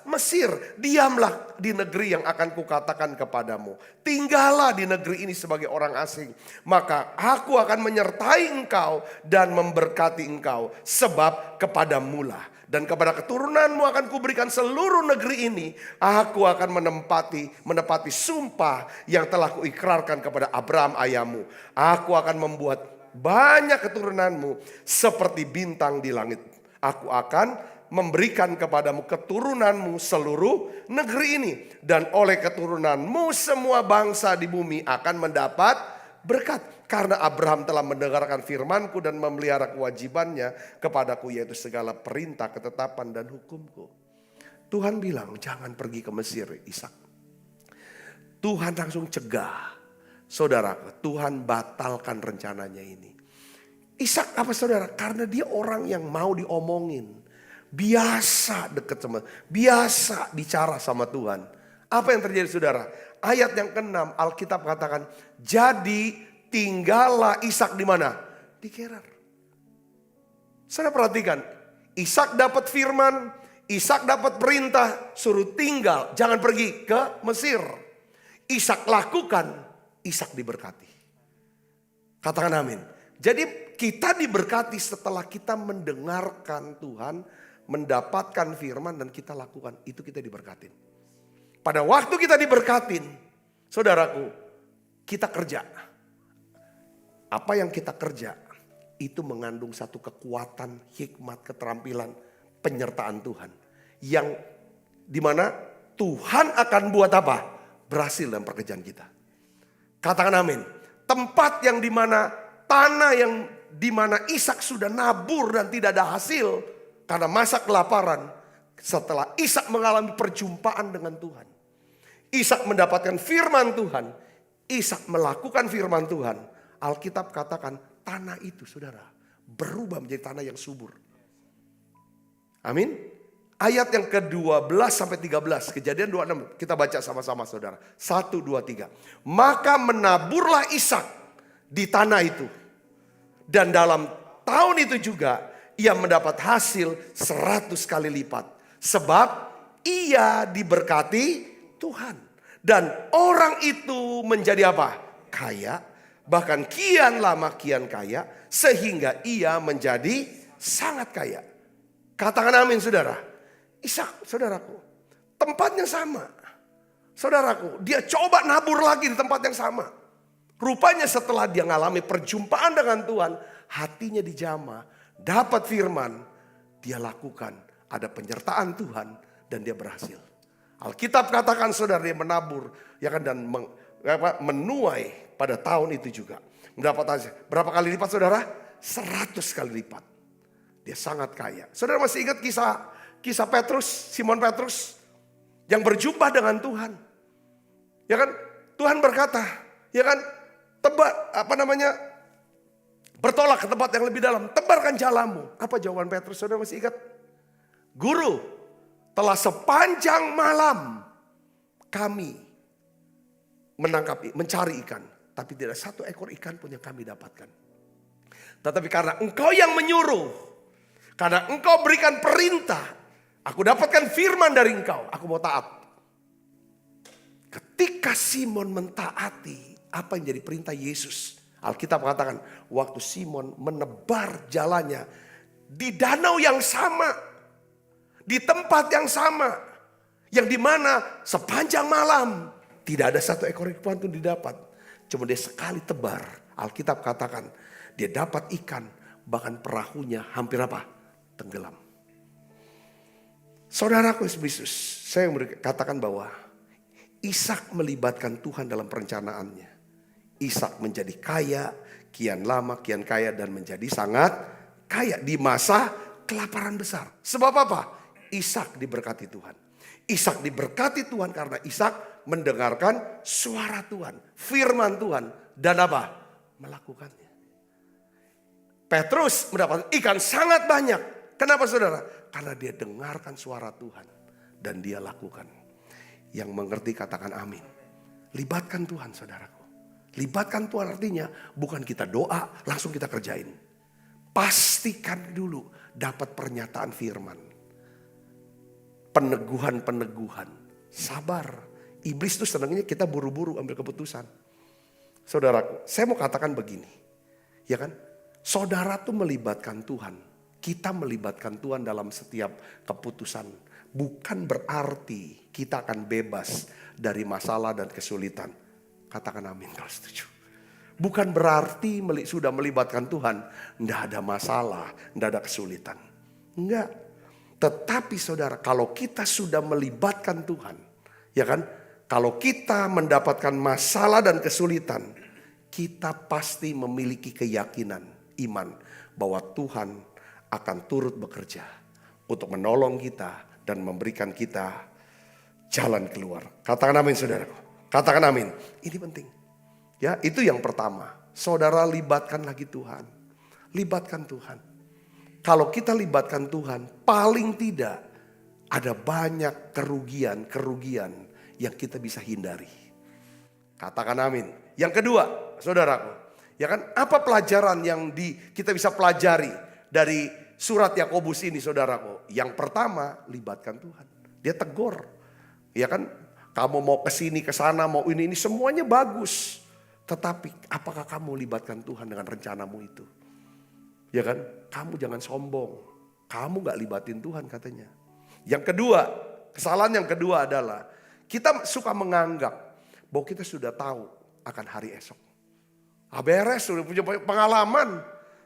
Mesir, diamlah di negeri yang akan kukatakan kepadamu. Tinggallah di negeri ini sebagai orang asing. Maka aku akan menyertai engkau dan memberkati engkau. Sebab kepadamulah dan kepada keturunanmu akan kuberikan seluruh negeri ini. Aku akan menepati sumpah yang telah kuikrarkan kepada Abraham ayahmu. Aku akan membuat banyak keturunanmu seperti bintang di langit. Aku akan memberikan kepadamu keturunanmu seluruh negeri ini. Dan oleh keturunanmu semua bangsa di bumi akan mendapat berkat. Karena Abraham telah mendengarkan firmanku dan memelihara kewajibannya kepadaku, yaitu segala perintah, ketetapan dan hukumku. Tuhan bilang jangan pergi ke Mesir, Ishak. Tuhan langsung cegah. Saudara, Tuhan batalkan rencananya ini. Ishak apa saudara? Karena dia orang yang mau diomongin. Biasa deket sama, biasa bicara sama Tuhan. Apa yang terjadi saudara? Ayat yang ke-6 Alkitab katakan, jadi tinggallah Ishak di mana? Di Gerar. Saudara perhatikan, Ishak dapat firman, Ishak dapat perintah, suruh tinggal, jangan pergi ke Mesir. Ishak lakukan, Ishak diberkati. Katakan amin. Jadi kita diberkati setelah kita mendengarkan Tuhan, mendapatkan firman dan kita lakukan. Itu kita diberkatin. Pada waktu kita diberkatin, saudaraku, kita kerja. Apa yang kita kerja, itu mengandung satu kekuatan, hikmat, keterampilan, penyertaan Tuhan. Yang dimana Tuhan akan buat apa? Berhasil dalam pekerjaan kita. Katakan amin. Tempat yang dimana, tanah yang dimana Ishak sudah nabur dan tidak ada hasil. Karena masa kelaparan, setelah Ishak mengalami perjumpaan dengan Tuhan. Ishak mendapatkan firman Tuhan. Ishak melakukan firman Tuhan. Alkitab katakan tanah itu saudara berubah menjadi tanah yang subur. Amin. Ayat yang ke-12 sampai 13. Kejadian 26 kita baca sama-sama saudara. 1, 2, 3. Maka menaburlah Ishak di tanah itu. Dan dalam tahun itu juga ia mendapat hasil 100 kali lipat. Sebab ia diberkati Tuhan. Dan orang itu menjadi apa? Kaya. Bahkan kian lama kian kaya. Sehingga ia menjadi sangat kaya. Katakan amin saudara. Ishak saudaraku. Tempatnya sama. Saudaraku, dia coba nabur lagi di tempat yang sama. Rupanya setelah dia mengalami perjumpaan dengan Tuhan. Hatinya dijamah. Dapat firman. Dia lakukan. Ada penyertaan Tuhan. Dan dia berhasil. Alkitab katakan saudara dia menabur. Ya kan, dan menuai pada tahun itu juga. Mendapat hasil. Berapa kali lipat saudara? 100 kali lipat. Dia sangat kaya. Saudara masih ingat kisah kisah Petrus, Simon Petrus yang berjumpa dengan Tuhan. Ya kan? Tuhan berkata, ya kan? Bertolak ke tempat yang lebih dalam, tebarkan jalamu. Apa jawaban Petrus? Saudara masih ingat? Guru, telah sepanjang malam kami mencari ikan, tapi tidak satu ekor ikan pun yang kami dapatkan. Tetapi karena engkau yang menyuruh, karena engkau berikan perintah, aku dapatkan firman dari engkau, aku mau taat. Ketika Simon mentaati apa yang jadi perintah Yesus, Alkitab mengatakan waktu Simon menebar jalannya di danau yang sama, di tempat yang sama, yang dimana sepanjang malam tidak ada satu ekor ikan pun didapat. Cuma dia sekali tebar, Alkitab katakan dia dapat ikan, bahkan perahunya hampir apa? Tenggelam. Saudaraku Yesus, saya katakan bahwa Ishak melibatkan Tuhan dalam perencanaannya. Ishak menjadi kaya, kian lama kian kaya dan menjadi sangat kaya di masa kelaparan besar. Sebab apa? Ishak diberkati Tuhan. Ishak diberkati Tuhan karena Ishak mendengarkan suara Tuhan, firman Tuhan, dan apa? Melakukannya. Petrus mendapatkan ikan sangat banyak. Kenapa saudara? Karena dia dengarkan suara Tuhan dan dia lakukan. Yang mengerti katakan amin. Libatkan Tuhan saudaraku. Libatkan Tuhan artinya bukan kita doa langsung kita kerjain. Pastikan dulu dapat pernyataan firman. Peneguhan-peneguhan. Sabar. Iblis itu senangnya kita buru-buru ambil keputusan. Saudaraku, saya mau katakan begini. Ya kan? Saudara tuh melibatkan Tuhan. Kita melibatkan Tuhan dalam setiap keputusan. Bukan berarti kita akan bebas dari masalah dan kesulitan. Katakan amin kalau setuju. Bukan berarti sudah melibatkan Tuhan, tidak ada masalah, tidak ada kesulitan. Enggak. Tetapi saudara, kalau kita sudah melibatkan Tuhan, ya kan? Kalau kita mendapatkan masalah dan kesulitan, kita pasti memiliki keyakinan, iman bahwa Tuhan akan turut bekerja untuk menolong kita dan memberikan kita jalan keluar. Katakan amin saudaraku. Katakan amin. Ini penting. Ya, itu yang pertama. Saudara libatkan lagi Tuhan. Libatkan Tuhan. Kalau kita libatkan Tuhan, paling tidak ada banyak kerugian yang kita bisa hindari. Katakan amin. Yang kedua, saudaraku, ya kan, apa pelajaran yang kita bisa pelajari dari surat Yakobus ini, saudaraku? Yang pertama, libatkan Tuhan. Dia tegur. Ya kan, kamu mau ke sini, ke sana, mau ini semuanya bagus. Tetapi apakah kamu libatkan Tuhan dengan rencanamu itu? Ya kan, kamu jangan sombong. Kamu gak libatin Tuhan katanya. Yang kedua, kesalahan yang kedua adalah kita suka menganggap bahwa kita sudah tahu akan hari esok. Beres, sudah punya pengalaman.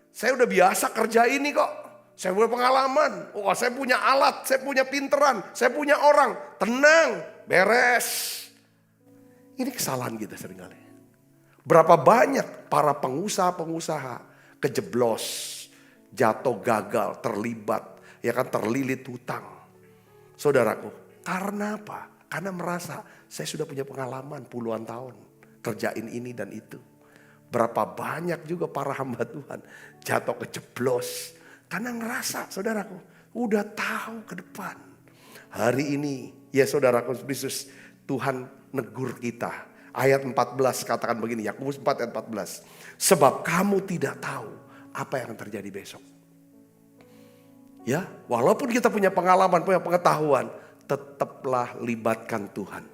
Saya udah biasa kerja ini kok. Saya punya pengalaman. Oh, saya punya alat, saya punya pinteran, saya punya orang. Tenang, beres. Ini kesalahan kita seringkali. Berapa banyak para pengusaha-pengusaha kejeblos, jatuh gagal, terlibat, ya kan, terlilit hutang. Saudaraku, karena apa? Karena merasa saya sudah punya pengalaman puluhan tahun kerjain ini dan itu. Berapa banyak juga para hamba Tuhan jatuh kejeblos karena ngerasa, saudaraku, udah tahu ke depan. Hari ini, ya saudaraku Yesus, Tuhan negur kita. Ayat 14 katakan begini, Yakobus 4 ayat 14. Sebab kamu tidak tahu apa yang akan terjadi besok. Ya, walaupun kita punya pengalaman, punya pengetahuan, tetaplah libatkan Tuhan.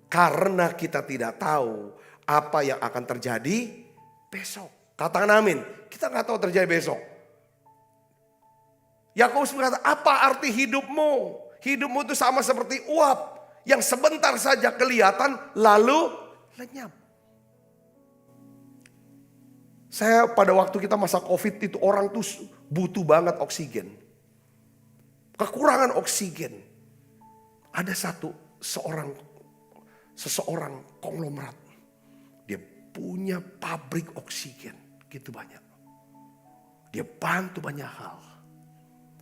Karena kita tidak tahu apa yang akan terjadi besok. Katakan amin. Kita nggak tahu terjadi besok. Yakobus berkata, apa arti hidupmu? Hidupmu itu sama seperti uap yang sebentar saja kelihatan lalu lenyap. Saya pada waktu kita masa COVID itu orang tuh butuh banget oksigen. Kekurangan oksigen. Ada seseorang konglomerat. Dia punya pabrik oksigen gitu banyak. Dia bantu banyak hal.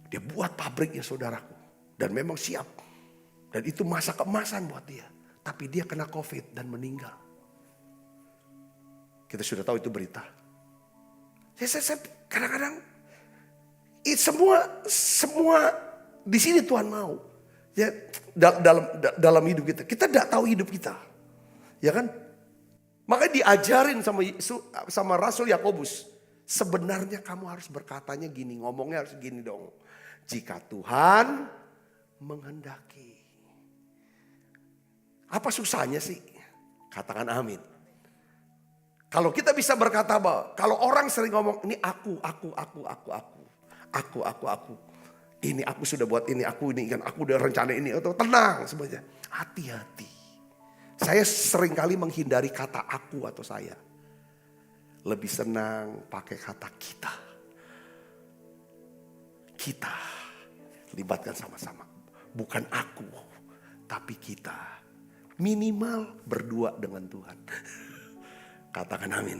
Dia buat pabriknya saudaraku. Dan memang siap. Dan itu masa keemasan buat dia. Tapi dia kena COVID dan meninggal. Kita sudah tahu itu berita. Saya kadang-kadang semua di sini Tuhan mau. Ya, dalam hidup kita. Kita tidak tahu hidup kita. Ya kan? Makanya diajarin sama Rasul Yakobus. Sebenarnya kamu harus berkatanya gini. Ngomongnya harus gini dong. Jika Tuhan menghendaki. Apa susahnya sih? Katakan amin. Kalau kita bisa berkata bahwa kalau orang sering ngomong ini aku. Ini aku sudah buat ini, aku udah rencana ini. Atau tenang semuanya. Hati-hati. Saya sering kali menghindari kata aku atau saya. Lebih senang pakai kata kita. Kita libatkan sama-sama. Bukan aku, tapi kita. Minimal berdua dengan Tuhan. Katakan amin.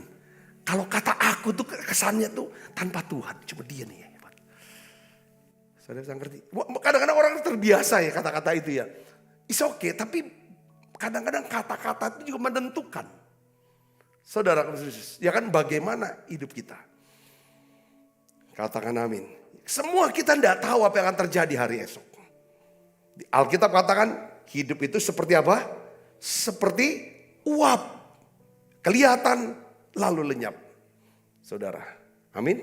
Kalau kata aku tuh kesannya tuh tanpa Tuhan. Cuma dia nih yang hebat. Saudara bisa ngerti? Kadang-kadang orang terbiasa ya kata-kata itu ya. It's okay, tapi kadang-kadang kata-kata itu juga menentukan. Saudara, ya kan bagaimana hidup kita. Katakan amin. Semua kita tidak tahu apa yang akan terjadi hari esok. Di Alkitab katakan hidup itu seperti apa? Seperti uap. Kelihatan lalu lenyap. Saudara, amin.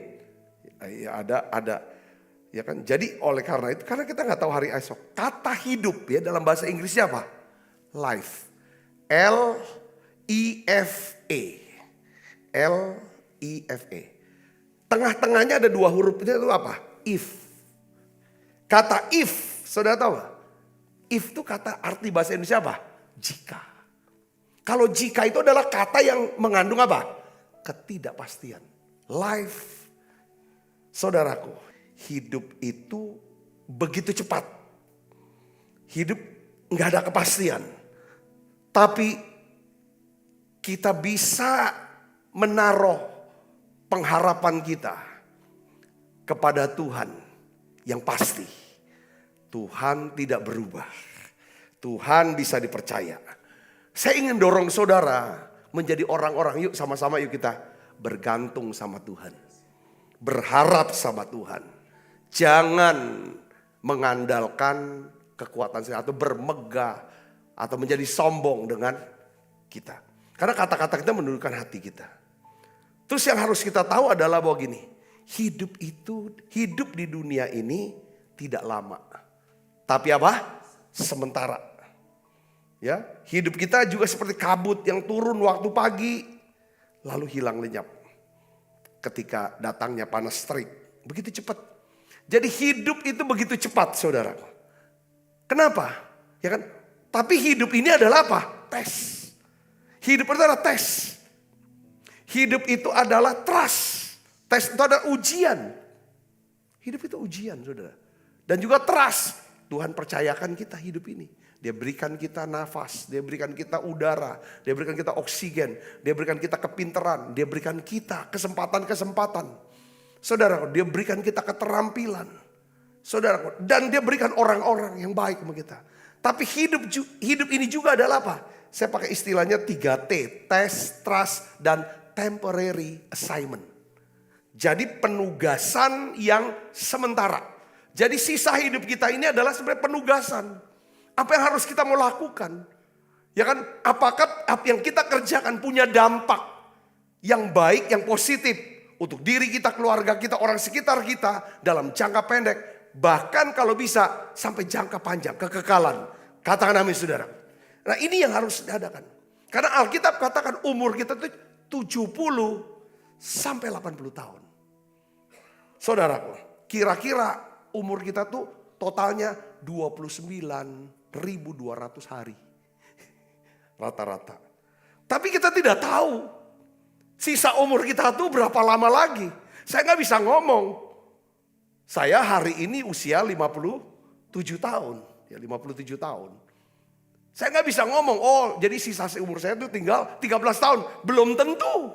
Ya ada ya kan. Jadi oleh karena itu, karena kita nggak tahu hari esok. Kata hidup ya dalam bahasa Inggrisnya apa? Life. L-I-F-E. L-I-F-E. Tengah-tengahnya ada dua huruf itu apa? If. Kata if, saudara tahu gak? If itu kata arti bahasa Indonesia apa? Jika. Kalau jika itu adalah kata yang mengandung apa? Ketidakpastian. Life. Saudaraku, hidup itu begitu cepat. Hidup nggak ada kepastian. Tapi kita bisa menaruh pengharapan kita kepada Tuhan yang pasti. Tuhan tidak berubah. Tuhan bisa dipercaya. Saya ingin dorong saudara menjadi orang-orang, yuk sama-sama yuk kita bergantung sama Tuhan. Berharap sama Tuhan. Jangan mengandalkan kekuatan saya atau bermegah atau menjadi sombong dengan kita. Karena kata-kata kita menundukkan hati kita. Terus yang harus kita tahu adalah bahwa gini, hidup di dunia ini tidak lama. Tapi apa? Sementara. Ya, hidup kita juga seperti kabut yang turun waktu pagi lalu hilang lenyap ketika datangnya panas terik. Begitu cepat. Jadi hidup itu begitu cepat, saudara. Kenapa? Ya kan? Tapi hidup ini adalah apa? Tes. Hidup itu adalah tes. Hidup itu adalah trust. Tes itu adalah ujian. Hidup itu ujian, saudara. Dan juga trust. Tuhan percayakan kita hidup ini. Dia berikan kita nafas, dia berikan kita udara, dia berikan kita oksigen, dia berikan kita kepintaran, dia berikan kita kesempatan-kesempatan. Saudara, dia berikan kita keterampilan. Saudara, dan dia berikan orang-orang yang baik sama kita. Tapi hidup ini juga adalah apa? Saya pakai istilahnya 3T, test, trust, dan temporary assignment. Jadi penugasan yang sementara. Jadi sisa hidup kita ini adalah sebenarnya penugasan. Apa yang harus kita mau lakukan? Ya kan, apakah apa yang kita kerjakan punya dampak yang baik, yang positif untuk diri kita, keluarga kita, orang sekitar kita dalam jangka pendek, bahkan kalau bisa sampai jangka panjang, kekekalan. Katakan amin, saudara. Nah, ini yang harus diadakan. Karena Alkitab katakan umur kita itu 70 sampai 80 tahun. Saudaraku, kira-kira umur kita tuh totalnya 29.200 hari. Rata-rata. Tapi kita tidak tahu sisa umur kita tuh berapa lama lagi. Saya nggak bisa ngomong. Saya hari ini usia 57 tahun. Ya 57 tahun. Saya nggak bisa ngomong, oh jadi sisa umur saya tuh tinggal 13 tahun. Belum tentu.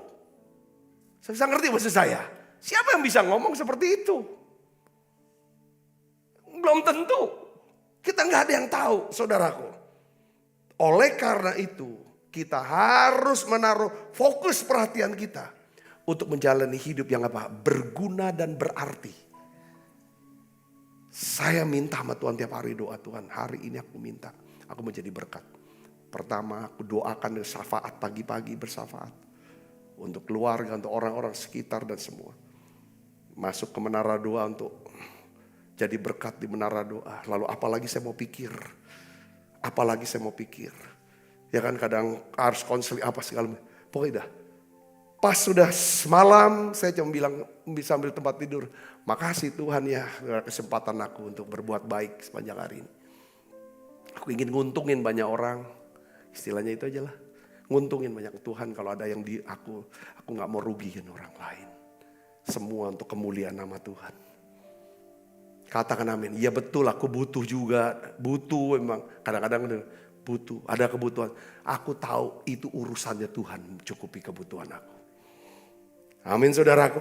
Saya bisa ngerti maksud saya. Siapa yang bisa ngomong seperti itu? Belum tentu. Kita nggak ada yang tahu, saudaraku. Oleh karena itu, kita harus menaruh fokus perhatian kita untuk menjalani hidup yang apa? Berguna dan berarti. Saya minta sama Tuhan tiap hari doa, Tuhan hari ini aku minta, aku menjadi berkat. Pertama, aku doakan syafaat pagi-pagi, bersafaat. Untuk keluarga, untuk orang-orang sekitar dan semua. Masuk ke menara doa untuk jadi berkat di menara doa. Lalu apalagi saya mau pikir. Apalagi saya mau pikir. Ya kan kadang harus konseling apa segala macam. Pokoknya dah. Pas sudah semalam saya cuma bilang bisa ambil tempat tidur. Makasih Tuhan ya kesempatan aku untuk berbuat baik sepanjang hari ini. Aku ingin nguntungin banyak orang. Istilahnya itu aja lah. Nguntungin banyak Tuhan kalau ada yang di aku gak mau rugiin orang lain. Semua untuk kemuliaan nama Tuhan. Katakan amin. Ya betul aku butuh juga. Butuh memang. Kadang-kadang butuh. Ada kebutuhan. Aku tahu itu urusannya Tuhan. Cukupi kebutuhan aku. Amin saudaraku.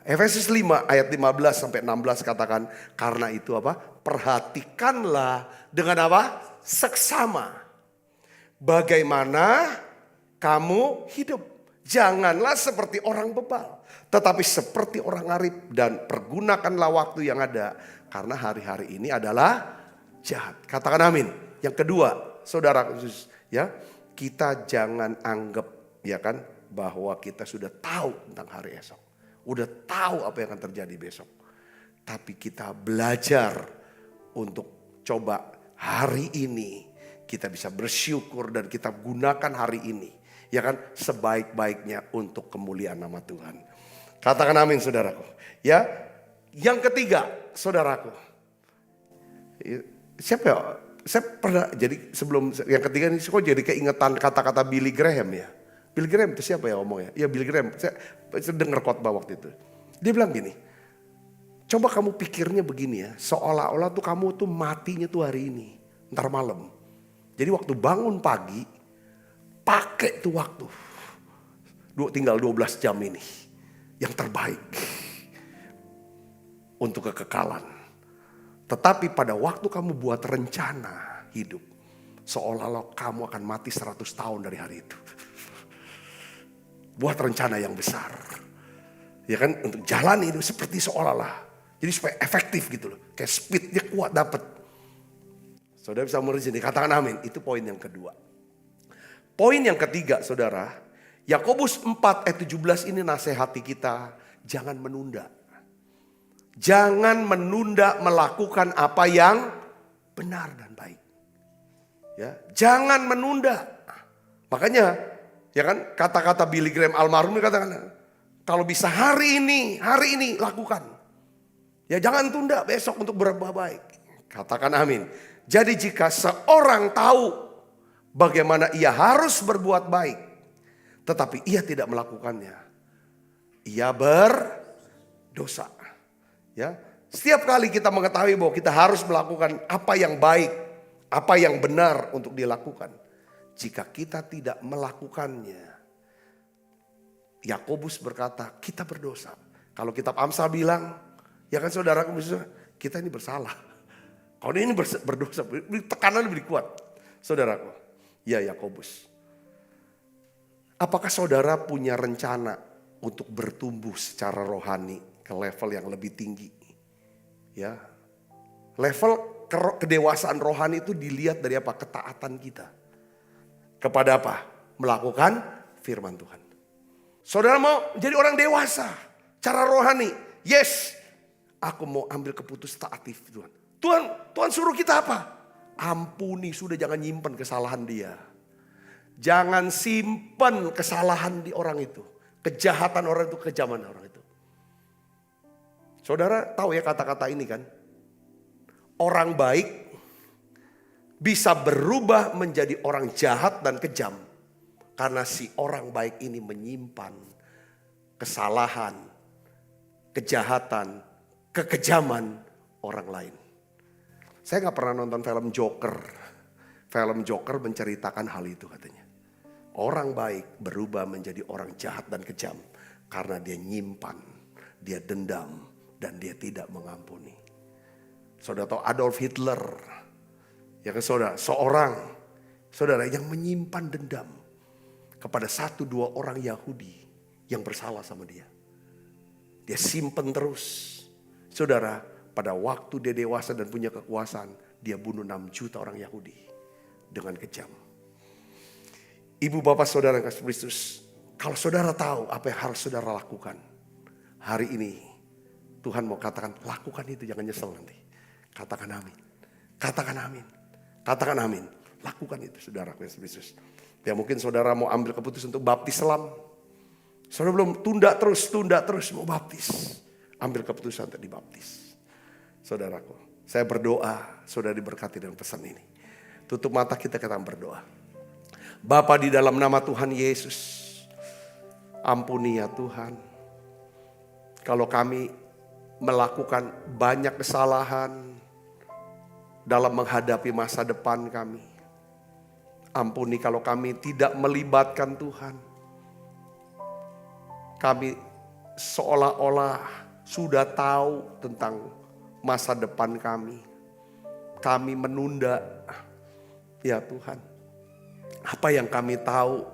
Efesus 5 ayat 15 sampai 16 katakan. Karena itu apa? Perhatikanlah dengan apa? Seksama. Bagaimana kamu hidup. Janganlah seperti orang bebal. Tetapi seperti orang arif. Dan pergunakanlah waktu yang ada. Karena hari-hari ini adalah jahat. Katakan amin. Yang kedua, saudara khusus, ya, kita jangan anggap ya kan bahwa kita sudah tahu tentang hari esok. Udah tahu apa yang akan terjadi besok. Tapi kita belajar untuk coba hari ini kita bisa bersyukur dan kita gunakan hari ini ya kan sebaik-baiknya untuk kemuliaan nama Tuhan. Katakan amin saudaraku. Ya. Yang ketiga, saudaraku. Siapa ya? Saya pernah jadi sebelum yang ketiga ini kok jadi keingetan kata-kata Billy Graham ya. Billy Graham itu siapa ya omongnya? Ya Billy Graham. Saya dengar khotbah waktu itu. Dia bilang gini. Coba kamu pikirnya begini ya. Seolah-olah tuh kamu tuh matinya tuh hari ini. Ntar malam. Jadi waktu bangun pagi. Pakai tuh waktu. Tinggal 12 jam ini. Yang terbaik. Untuk kekekalan. Tetapi pada waktu kamu buat rencana hidup. Seolah-olah kamu akan mati 100 tahun dari hari itu. Buat rencana yang besar. Ya kan untuk jalan itu seperti seolah-olah. Jadi supaya efektif gitu loh. Kayak speednya kuat dapat. Saudara bisa mengerti sini. Katakan amin. Itu poin yang kedua. Poin yang ketiga saudara. Yakobus 4 ayat 17 ini nasihati kita. Jangan menunda. Jangan menunda melakukan apa yang benar dan baik. Ya, jangan menunda. Makanya, ya kan kata-kata Billy Graham almarhum katakan, kalau bisa hari ini lakukan. Ya jangan tunda besok untuk berbuat baik. Katakan amin. Jadi jika seorang tahu bagaimana ia harus berbuat baik, tetapi ia tidak melakukannya, ia berdosa. Ya, setiap kali kita mengetahui bahwa kita harus melakukan apa yang baik, apa yang benar untuk dilakukan. Jika kita tidak melakukannya, Yakobus berkata kita berdosa. Kalau kitab Amsal bilang, ya kan saudaraku, kita ini bersalah. Kalau ini berdosa, tekanan lebih kuat. Saudaraku, ya Yakobus. Apakah saudara punya rencana untuk bertumbuh secara rohani ke level yang lebih tinggi? Ya, level kedewasaan rohani itu dilihat dari apa? Ketaatan kita. Kepada apa? Melakukan firman Tuhan. Saudara mau jadi orang dewasa. Cara rohani. Yes. Aku mau ambil keputusan taat Tuhan. Tuhan suruh kita apa? Ampuni, sudah jangan nyimpen kesalahan dia. Jangan simpen kesalahan di orang itu. Kejahatan orang itu, kejaman orang itu. Saudara tahu ya kata-kata ini kan? Orang baik bisa berubah menjadi orang jahat dan kejam. Karena si orang baik ini menyimpan kesalahan, kejahatan, kekejaman orang lain. Saya gak pernah nonton film Joker. Film Joker menceritakan hal itu katanya. Orang baik berubah menjadi orang jahat dan kejam. Karena dia nyimpan, dia dendam, dan dia tidak mengampuni. Saudara tahu Adolf Hitler Ya kan saudara yang menyimpan dendam kepada 1-2 orang Yahudi yang bersalah sama dia. Dia simpen terus. Saudara, pada waktu dia dewasa dan punya kekuasaan, dia bunuh 6 juta orang Yahudi dengan kejam. Ibu bapak saudara yang kasih Kristus, kalau saudara tahu apa yang harus saudara lakukan, hari ini Tuhan mau katakan, lakukan itu, jangan nyesel nanti. Katakan amin. Katakan amin. Katakan amin. Lakukan itu saudara yang kasih Kristus. Ya mungkin saudara mau ambil keputusan untuk baptis selam. Saudara belum, tunda terus mau baptis. Ambil keputusan untuk dibaptis. Saudaraku, saya berdoa saudara diberkati dengan pesan ini. Tutup mata kita berdoa. Bapa di dalam nama Tuhan Yesus, ampuni ya Tuhan. Kalau kami melakukan banyak kesalahan dalam menghadapi masa depan kami. Ampuni kalau kami tidak melibatkan Tuhan. Kami seolah-olah sudah tahu tentang masa depan kami. Kami menunda, ya Tuhan. Apa yang kami tahu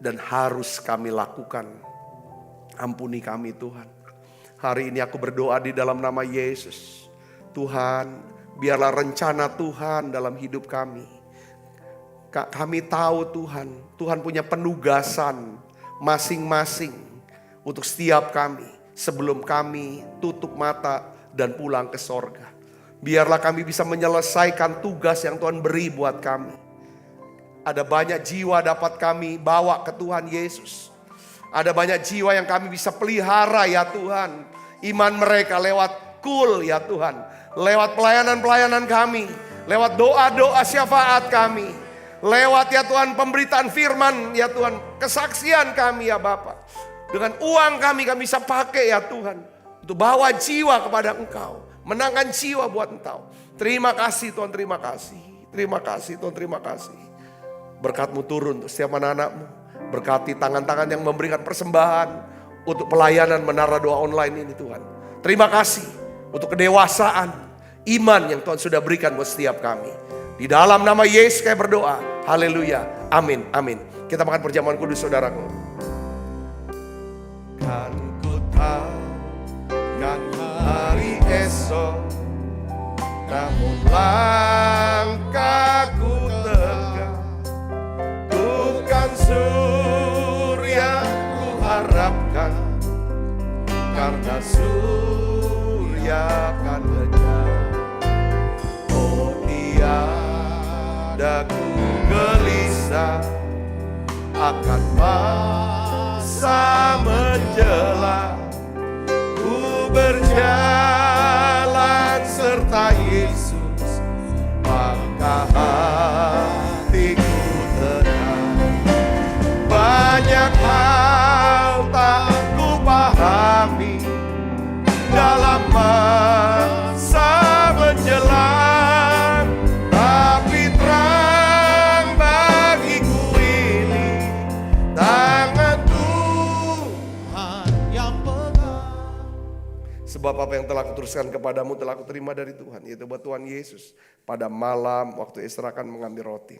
dan harus kami lakukan. Ampuni kami Tuhan. Hari ini aku berdoa di dalam nama Yesus. Tuhan, biarlah rencana Tuhan dalam hidup kami. Kami tahu Tuhan punya penugasan masing-masing untuk setiap kami. Sebelum kami tutup mata dan pulang ke sorga. Biarlah kami bisa menyelesaikan tugas yang Tuhan beri buat kami. Ada banyak jiwa dapat kami bawa ke Tuhan Yesus. Ada banyak jiwa yang kami bisa pelihara ya Tuhan. Iman mereka lewat ya Tuhan. Lewat pelayanan-pelayanan kami. Lewat doa-doa syafaat kami. Lewat ya Tuhan pemberitaan firman ya Tuhan. Kesaksian kami ya Bapa. Dengan uang kami bisa pakai ya Tuhan. Untuk bawa jiwa kepada Engkau. Menangkan jiwa buat Engkau. Terima kasih Tuhan, terima kasih. Terima kasih Tuhan, terima kasih. Berkat-Mu turun untuk setiap anak-anak-Mu. Berkati tangan-tangan yang memberikan persembahan. Untuk pelayanan menara doa online ini Tuhan. Terima kasih untuk kedewasaan. Iman yang Tuhan sudah berikan buat setiap kami. Di dalam nama Yesus saya berdoa. Haleluya. Amin, amin. Kita makan perjamuan kudus saudaraku. Kan ku tahu kan hari esok, namun langkahku tegak. Bukan surya ku harapkan, karena surya kan lenyap. Oh tiada ku gelisah akan masa menjelang. Ku berjalan serta Yesus, maka hatiku tenang. Banyak hal tak ku pahami dalam masa menjelang, tapi terang bagiku ini tangan Tuhan yang pegang. Sebab apa yang telah kuteruskan kepadamu telah kuterima dari Tuhan, yaitu buat Tuhan Yesus pada malam waktu Isra akan mengambil roti,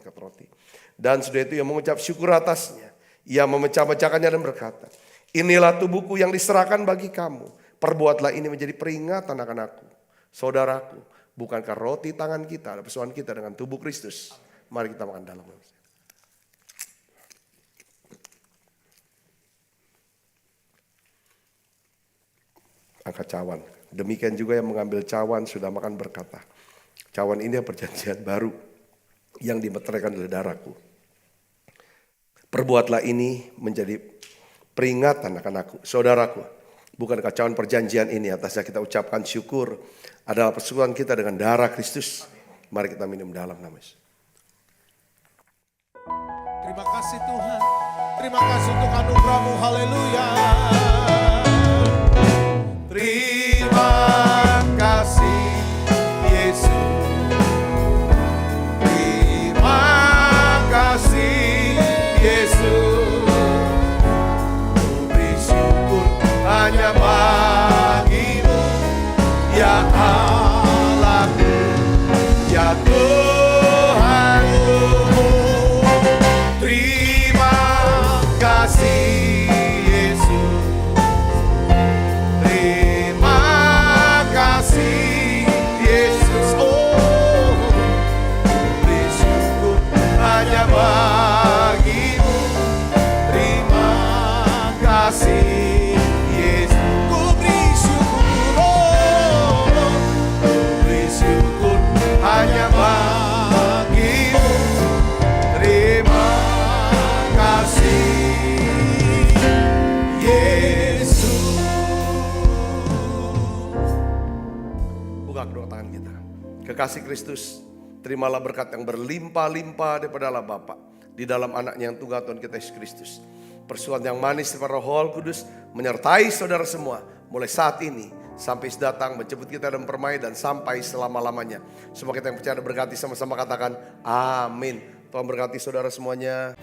dan sudah itu ia mengucap syukur atasnya. Ia memecah-mecahkannya dan berkata, inilah tubuhku yang diserahkan bagi kamu. Perbuatlah ini menjadi peringatan akan aku. Saudaraku, bukankah roti tangan kita ada persoalan kita dengan tubuh Kristus? Mari kita makan dalam. Angkat cawan. Demikian juga yang mengambil cawan sudah makan berkata, cawan ini perjanjian baru yang dimeteraikan oleh darahku. Perbuatlah ini menjadi peringatan akan aku. Saudaraku, bukankah cawan perjanjian ini atasnya kita ucapkan syukur adalah persekutuan kita dengan darah Kristus. Mari kita minum dalam nama Yesus. Terima kasih Tuhan. Terima kasih untuk anugerah-Mu. Haleluya. Terima kasih Yesus. Terima kasih Yesus. Ku beri syukur hanya bagi-Mu, ya Allahku, ya Tuhan. buka kedua tangan kita. Kekasih Kristus, terimalah berkat yang berlimpah-limpah daripada Allah Bapa di dalam anaknya yang tunggal Tuhan kita Yesus Kristus. Persuatan yang manis daripada Roh Kudus menyertai saudara semua mulai saat ini sampai datang menjemput kita dan permai dan sampai selama-lamanya. Semua kita yang percaya berkati sama-sama katakan amin. Tuhan berkati saudara semuanya.